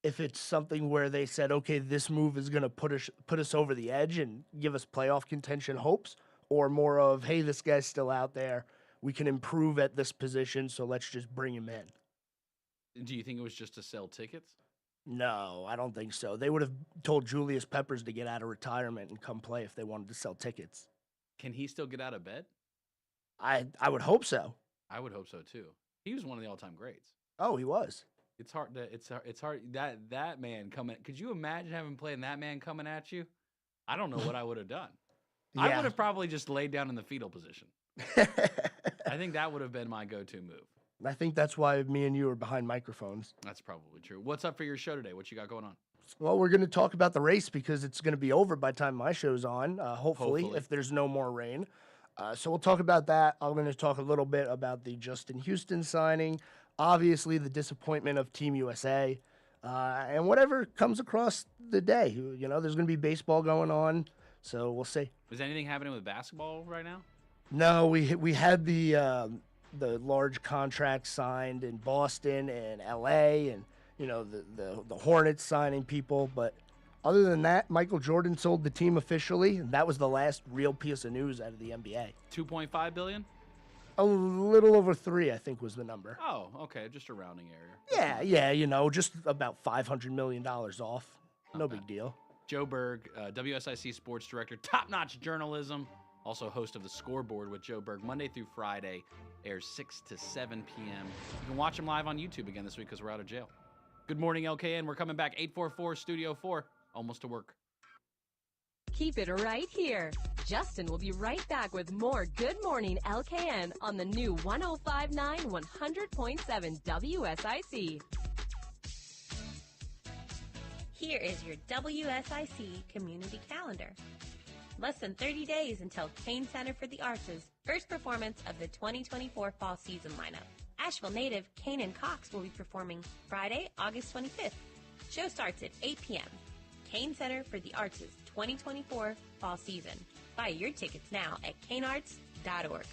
it's something where they said, okay, this move is going to put us over the edge and give us playoff contention hopes, or more of, hey, this guy's still out there. We can improve at this position, so let's just bring him in. Do you think it was just to sell tickets? No, I don't think so. They would have told Julius Peppers to get out of retirement and come play if they wanted to sell tickets. Can he still get out of bed? I would hope so. I would hope so too. He was one of the all-time greats. Oh, he was. It's hard that man coming. Could you imagine having playing that man coming at you? I don't know what I would have done. Yeah. I would have probably just laid down in the fetal position. I think that would have been my go-to move. I think that's why me and you are behind microphones. That's probably true. What's up for your show today? What you got going on? Well, we're going to talk about the race because it's going to be over by the time my show's on, hopefully, if there's no more rain. So we'll talk about that. I'm going to talk a little bit about the Justin Houston signing, obviously the disappointment of Team USA, and whatever comes across the day. You know, there's going to be baseball going on, so we'll see. Is anything happening with basketball right now? No, we had the large contract signed in Boston and LA, and you know the Hornets signing people, but other than that, Michael Jordan sold the team officially, and that was the last real piece of news out of the NBA. $2.5 billion? A little over 3, I think, was the number. Oh, okay, just a rounding area. Yeah, you know, just about $500 million off. No big deal. Joe Berg, WSIC sports director, top-notch journalism, also host of the Scoreboard with Joe Berg, Monday through Friday, airs 6 to 7 p.m. You can watch him live on YouTube again this week because we're out of jail. Good morning, LKN. We're coming back 844 Studio 4, almost to work. Keep it right here. Justin will be right back with more Good Morning LKN on the new 105.9 100.7 WSIC. Here is your WSIC community calendar. Less than 30 days until Kane Center for the Arts' first performance of the 2024 fall season lineup. Asheville native Kanan Cox will be performing Friday, August 25th. Show starts at 8 p.m. Kane Center for the Arts' 2024 fall season. Buy your tickets now at kanearts.org.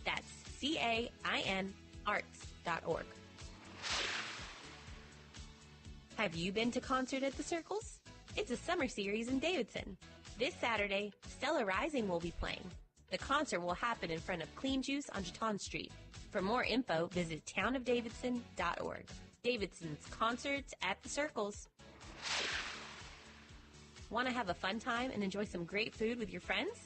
That's CAIN arts.org. Have you been to Concert at the Circles? It's a summer series in Davidson. This Saturday, Stella Rising will be playing. The concert will happen in front of Clean Juice on Jeton Street. For more info, visit townofdavidson.org. Davidson's Concerts at the Circles. Want to have a fun time and enjoy some great food with your friends?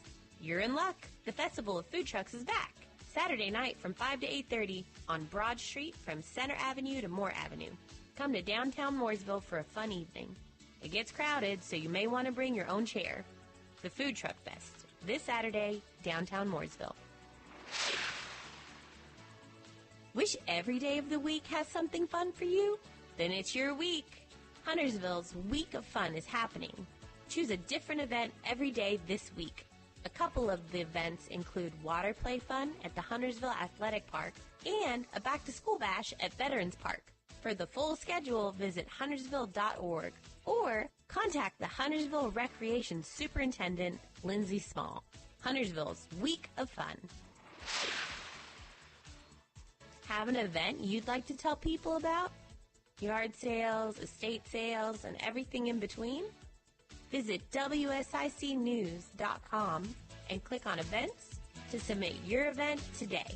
You're in luck. The Festival of Food Trucks is back. Saturday night from 5 to 8:30 on Broad Street from Center Avenue to Moore Avenue. Come to downtown Mooresville for a fun evening. It gets crowded, so you may want to bring your own chair. The Food Truck Fest, this Saturday, downtown Mooresville. Wish every day of the week has something fun for you? Then it's your week. Huntersville's Week of Fun is happening. Choose a different event every day this week. A couple of the events include water play fun at the Huntersville Athletic Park and a back-to-school bash at Veterans Park. For the full schedule, visit huntersville.org or contact the Huntersville Recreation Superintendent, Lindsay Small. Huntersville's Week of Fun. Have an event you'd like to tell people about? Yard sales, estate sales, and everything in between? Visit WSICnews.com and click on events to submit your event today.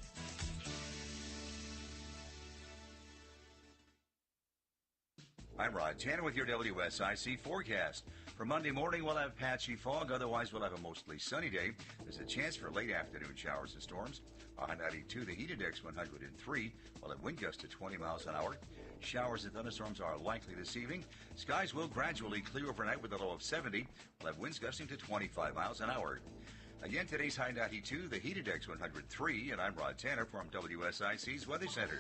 I'm Rod Tanner with your WSIC forecast. For Monday morning, we'll have patchy fog. Otherwise, we'll have a mostly sunny day. There's a chance for late afternoon showers and storms. On 92, the heat index 103. We'll have wind gusts to 20 miles an hour. Showers and thunderstorms are likely this evening. Skies will gradually clear overnight with a low of 70. We'll have winds gusting to 25 miles an hour. Again, today's high 92, the heat index 103. And I'm Rod Tanner from WSIC's Weather Center.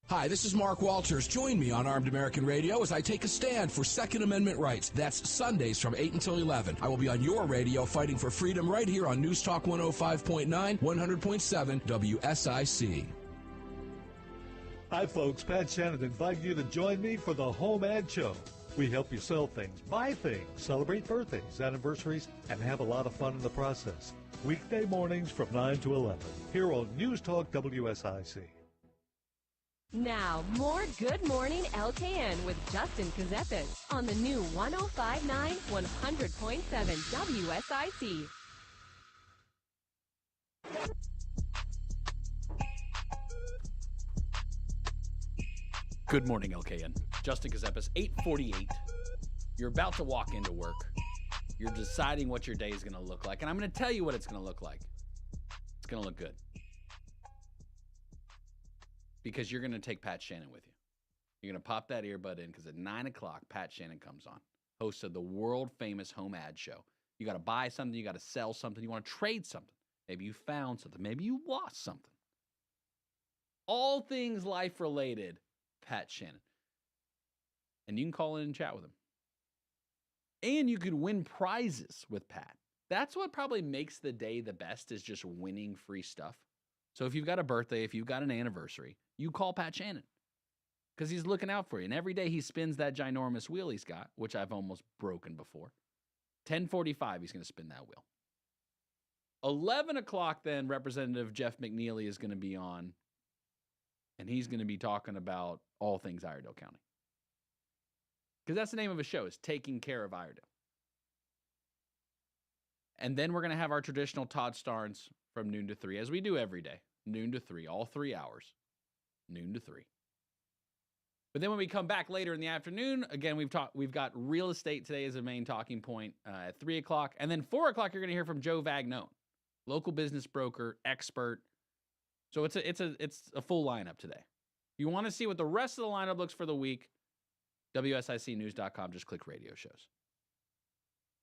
Hi, this is Mark Walters. Join me on Armed American Radio as I take a stand for Second Amendment rights. That's Sundays from 8 until 11. I will be on your radio fighting for freedom right here on News Talk 105.9, 100.7 WSIC. Hi, folks. Pat Shannon inviting you to join me for the Home Ad Show. We help you sell things, buy things, celebrate birthdays, anniversaries, and have a lot of fun in the process. Weekday mornings from 9 to 11 here on News Talk WSIC. Now, more Good Morning LKN with Justin Ckezepis on the new 105.9, 100.7 WSIC. Good morning, LKN. Justin Ckezepis, 8:48. You're about to walk into work. You're deciding what your day is going to look like, and I'm going to tell you what it's going to look like. It's going to look good. Because you're going to take Pat Shannon with you. You're going to pop that earbud in because at 9 o'clock, Pat Shannon comes on, host of the world-famous Home Ad Show. You got to buy something. You got to sell something. You want to trade something. Maybe you found something. Maybe you lost something. All things life-related, Pat Shannon. And you can call in and chat with him. And you could win prizes with Pat. That's what probably makes the day the best, is just winning free stuff. So if you've got a birthday, if you've got an anniversary, you call Pat Shannon because he's looking out for you. And every day he spins that ginormous wheel he's got, which I've almost broken before. 10:45, he's going to spin that wheel. 11 o'clock, then, Representative Jeff McNeely is going to be on, and he's going to be talking about all things Iredell County. Because that's the name of his show, is Taking Care of Iredell. And then we're going to have our traditional Todd Starnes from noon to 3, as we do every day. Noon to 3, all 3 hours. Noon to 3. But then when we come back later in the afternoon, again, we've got real estate today as a main talking point at 3 o'clock. And then 4 o'clock, you're going to hear from Joe Vagnone, local business broker, expert. So it's a full lineup today. If you want to see what the rest of the lineup looks for the week, WSICnews.com, just click radio shows.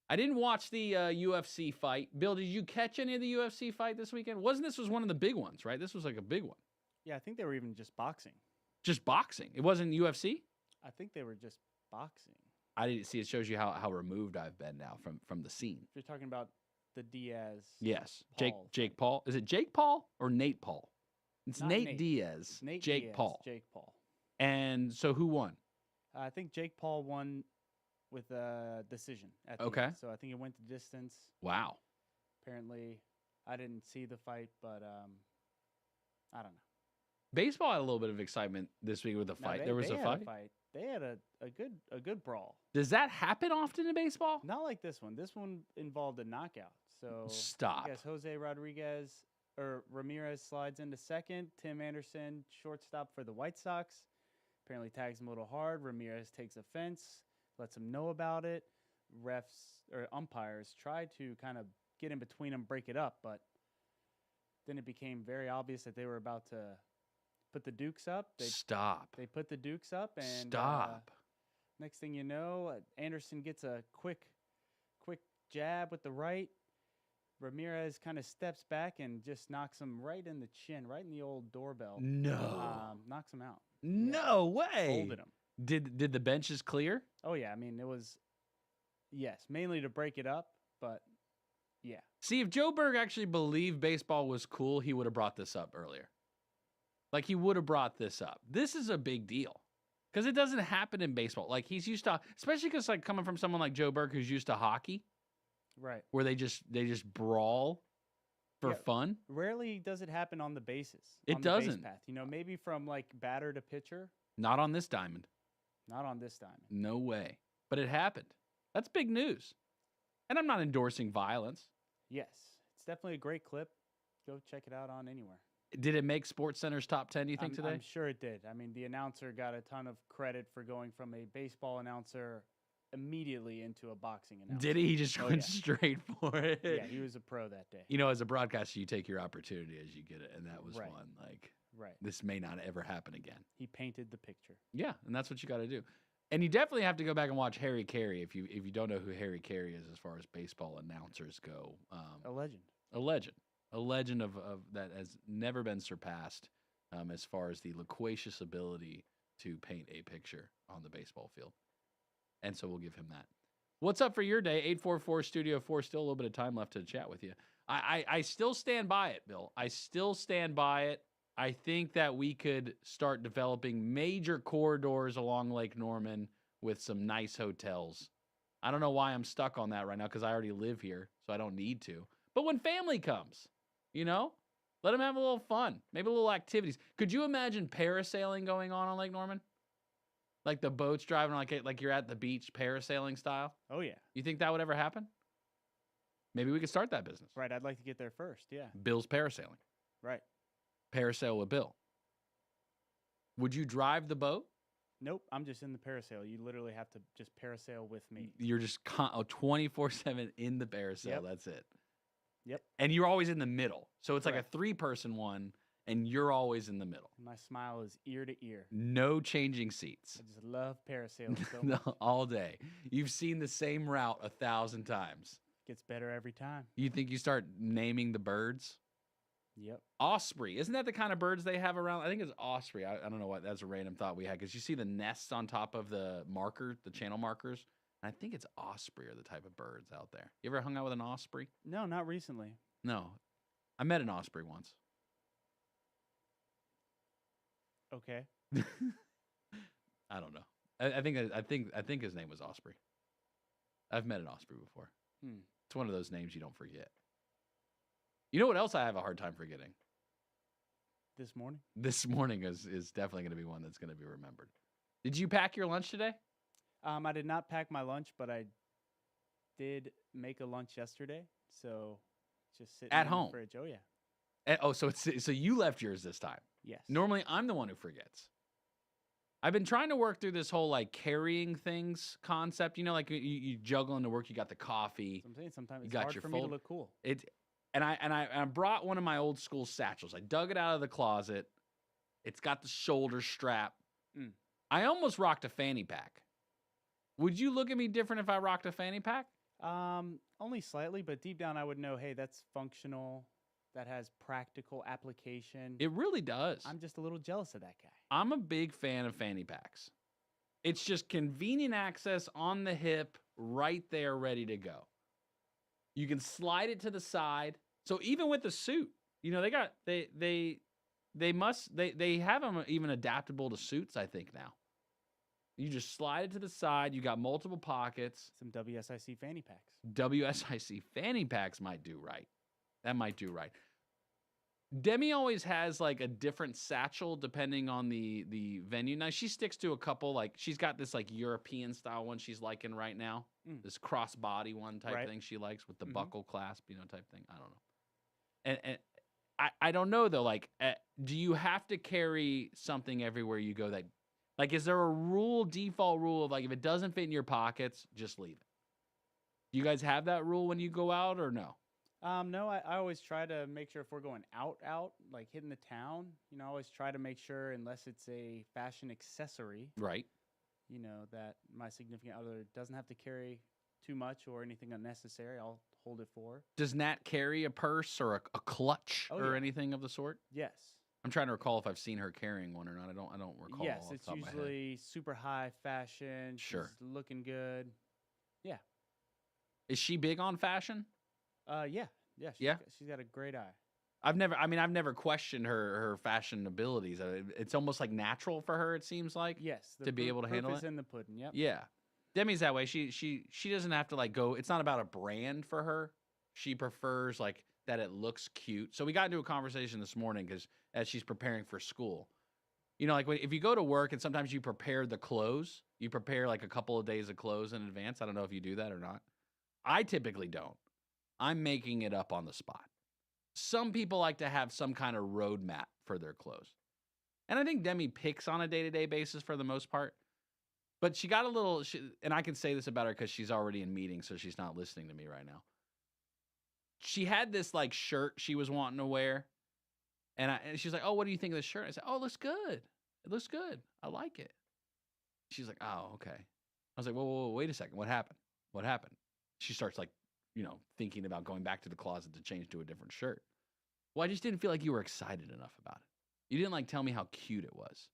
I didn't watch the UFC fight. Bill, did you catch any of the UFC fight this weekend? This was one of the big ones, right? This was like a big one. Yeah, I think they were even just boxing. Just boxing? It wasn't UFC? I think they were just boxing. I didn't see. It shows you how removed I've been now from the scene. If you're talking about the Diaz. Yes. Paul Jake Paul. Is it Jake Paul or Nate Paul? It's Not Nate Diaz. Jake Diaz, Paul. Jake Paul. And so who won? I think Jake Paul won with a decision at the Okay. end. So I think it went the distance. Wow. Apparently, I didn't see the fight, but I don't know. Baseball had a little bit of excitement this week with the fight. There was a fight? They had a good brawl. Does that happen often in baseball? Not like this one. This one involved a knockout. So Stop. I guess Ramirez slides into second. Tim Anderson, shortstop for the White Sox, apparently tags him a little hard. Ramirez takes offense, lets him know about it. Umpires tried to kind of get in between them, break it up, but then it became very obvious that they were about to put the Dukes up. They put the Dukes up, and next thing you know, Anderson gets a quick jab with the right. Ramirez kind of steps back and just knocks him right in the chin, right in the old doorbell. No. Knocks him out. No way. Folded him. Did the benches clear? Oh, yeah. I mean, it was, yes, mainly to break it up, but yeah. See, if Joe Berg actually believed baseball was cool, he would have brought this up earlier. Like, he would have brought this up. This is a big deal because it doesn't happen in baseball. Like, he's used to, especially because, like, coming from someone like Joe Berg who's used to hockey. Right. Where they just brawl. for fun. Rarely does it happen on the bases. It on the base doesn't. path. Maybe from like batter to pitcher. Not on this diamond. Not on this diamond. No way. But it happened. That's big news. And I'm not endorsing violence. Yes, it's definitely a great clip. Go check it out on anywhere. Did it make SportsCenter's top 10, do you think, today? I'm sure it did. I mean, the announcer got a ton of credit for going from a baseball announcer immediately into a boxing announcer. Did he? He just went straight for it. Yeah, he was a pro that day. As a broadcaster, you take your opportunity as you get it, and that was one. This may not ever happen again. He painted the picture. Yeah, and that's what you got to do. And you definitely have to go back and watch Harry Carey if you don't know who Harry Carey is as far as baseball announcers go. A legend. A legend. A legend of that has never been surpassed as far as the loquacious ability to paint a picture on the baseball field. And so we'll give him that. What's up for your day? 844-STUDIO-4. Still a little bit of time left to chat with you. I still stand by it, Bill. I still stand by it. I think that we could start developing major corridors along Lake Norman with some nice hotels. I don't know why I'm stuck on that right now because I already live here, so I don't need to. But when family comes, let them have a little fun, maybe a little activities. Could you imagine parasailing going on Lake Norman? Like the boats driving like you're at the beach, parasailing style? Oh, yeah. You think that would ever happen? Maybe we could start that business. Right, I'd like to get there first, yeah. Bill's parasailing. Right. Parasail with Bill. Would you drive the boat? Nope, I'm just in the parasail. You literally have to just parasail with me. You're just 24/7 in the parasail. Yep. That's it. Yep. And you're always in the middle. So it's Correct. like a 3-person one, and you're always in the middle. My smile is ear to ear. No changing seats. I just love parasailing so much. All day. You've seen the same route 1,000 times. Gets better every time. You think you start naming the birds? Yep. Osprey. Isn't that the kind of birds they have around? I think it's osprey. I don't know what. That's a random thought we had because you see the nests on top of the marker, the channel markers. And I think it's osprey are the type of birds out there. You ever hung out with an osprey? No, not recently. No. I met an osprey once. Okay. I don't know. I think his name was Osprey. I've met an osprey before. It's one of those names you don't forget. You know what else I have a hard time forgetting? This morning? This morning is definitely going to be one that's going to be remembered. Did you pack your lunch today? I did not pack my lunch, but I did make a lunch yesterday. So just sitting at in home. the fridge. Oh yeah. So you left yours this time. Yes. Normally I'm the one who forgets. I've been trying to work through this whole carrying things concept. Like you juggle into work. You got the coffee. So I'm saying sometimes you it's got hard your for me to look cool. And I brought one of my old school satchels. I dug it out of the closet. It's got the shoulder strap. I almost rocked a fanny pack. Would you look at me different if I rocked a fanny pack? Only slightly, but deep down I would know, hey, that's functional. That has practical application. It really does. I'm just a little jealous of that guy. I'm a big fan of fanny packs. It's just convenient access on the hip, right there, ready to go. You can slide it to the side. So even with the suit, they have them even adaptable to suits, I think now. You just slide it to the side. You got multiple pockets. Some WSIC fanny packs. WSIC fanny packs might do right. That might do right. Demi always has a different satchel depending on the venue. Now she sticks to a couple. She's got this European style one she's liking right now. This crossbody one type thing she likes with the buckle clasp, type thing. I don't know. And I don't know though. Do you have to carry something everywhere you go? That is there a default rule of if it doesn't fit in your pockets, just leave it? Do you guys have that rule when you go out or no? No, I always try to make sure if we're going out, hitting the town, I always try to make sure, unless it's a fashion accessory, right? That my significant other doesn't have to carry too much or anything unnecessary. I'll hold it for her. Does Nat carry a purse or a clutch or anything of the sort? Yes. I'm trying to recall if I've seen her carrying one or not. I don't recall. Yes, it's usually super high fashion. Sure. She's looking good. Yeah. Is she big on fashion? Yeah. She's got a great eye. I've never questioned her fashion abilities. It's almost natural for her. It seems like to be able to handle it. Proof is in the pudding. Yep. Yeah, Demi's that way. She doesn't have to go. It's not about a brand for her. She prefers that it looks cute. So we got into a conversation this morning because as she's preparing for school, you know, like if you go to work and sometimes you prepare the clothes, you prepare like a couple of days of clothes in advance. I don't know if you do that or not. I typically don't. I'm making it up on the spot. Some people like to have some kind of roadmap for their clothes. And I think Demi picks on a day-to-day basis for the most part. But she got a little, and I can say this about her because she's already in meetings, so she's not listening to me right now. She had this like shirt she was wanting to wear. And she's like, oh, what do you think of this shirt? I said, oh, it looks good. It looks good. I like it. She's like, oh, okay. I was like, whoa, wait a second. What happened? What happened? She starts like, you know, thinking about going back to the closet to change to a different shirt. Well, I just didn't feel like you were excited enough about it. You didn't like tell me how cute it was.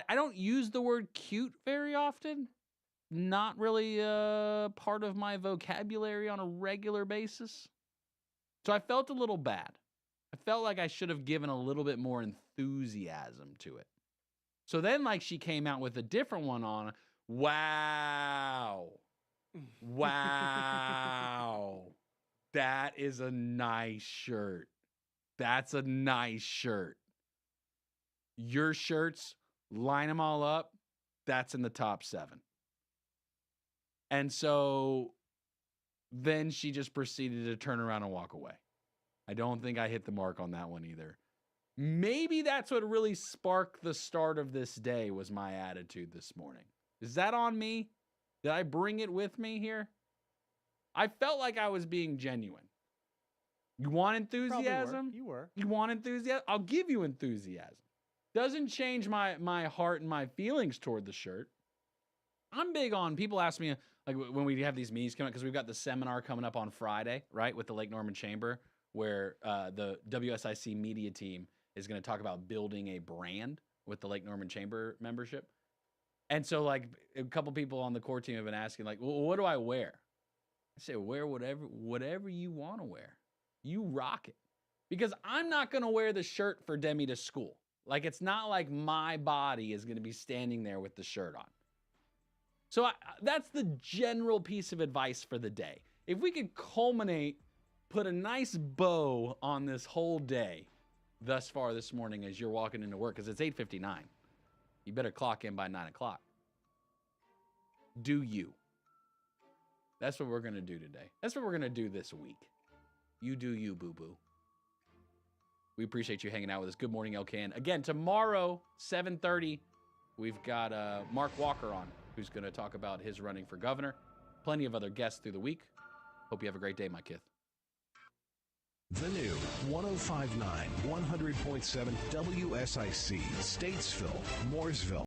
I don't use the word cute very often. Not really part of my vocabulary on a regular basis. So I felt a little bad. I felt like I should have given a little bit more enthusiasm to it. So then like she came out with a different one on. Wow. Wow. That is a nice shirt. That's a nice shirt. Your shirts, line them all up. That's in the top 7. And so then she just proceeded to turn around and walk away. I don't think I hit the mark on that one either. Maybe that's what really sparked the start of this day was my attitude this morning. Is that on me? Did I bring it with me here? I felt like I was being genuine. You want enthusiasm? You were. You want enthusiasm? I'll give you enthusiasm. Doesn't change my heart and my feelings toward the shirt. I'm big on, people ask me, like when we have these meetings coming up, because we've got the seminar coming up on Friday, right, with the Lake Norman Chamber, where the WSIC media team is going to talk about building a brand with the Lake Norman Chamber membership. And so, like, a couple people on the core team have been asking, like, well, what do I wear? I say, wear whatever you want to wear. You rock it. Because I'm not going to wear the shirt for Demi to school. Like, it's not like my body is going to be standing there with the shirt on. So that's the general piece of advice for the day. If we could culminate, put a nice bow on this whole day thus far this morning as you're walking into work, because it's 8:59. You better clock in by 9 o'clock. Do you. That's what we're going to do today. That's what we're going to do this week. You do you, boo-boo. We appreciate you hanging out with us. Good morning, LKN. Again, tomorrow, 7:30, we've got Mark Walker on, who's going to talk about his running for governor. Plenty of other guests through the week. Hope you have a great day, my kid. The new 105.9, 100.7 WSIC, Statesville, Mooresville.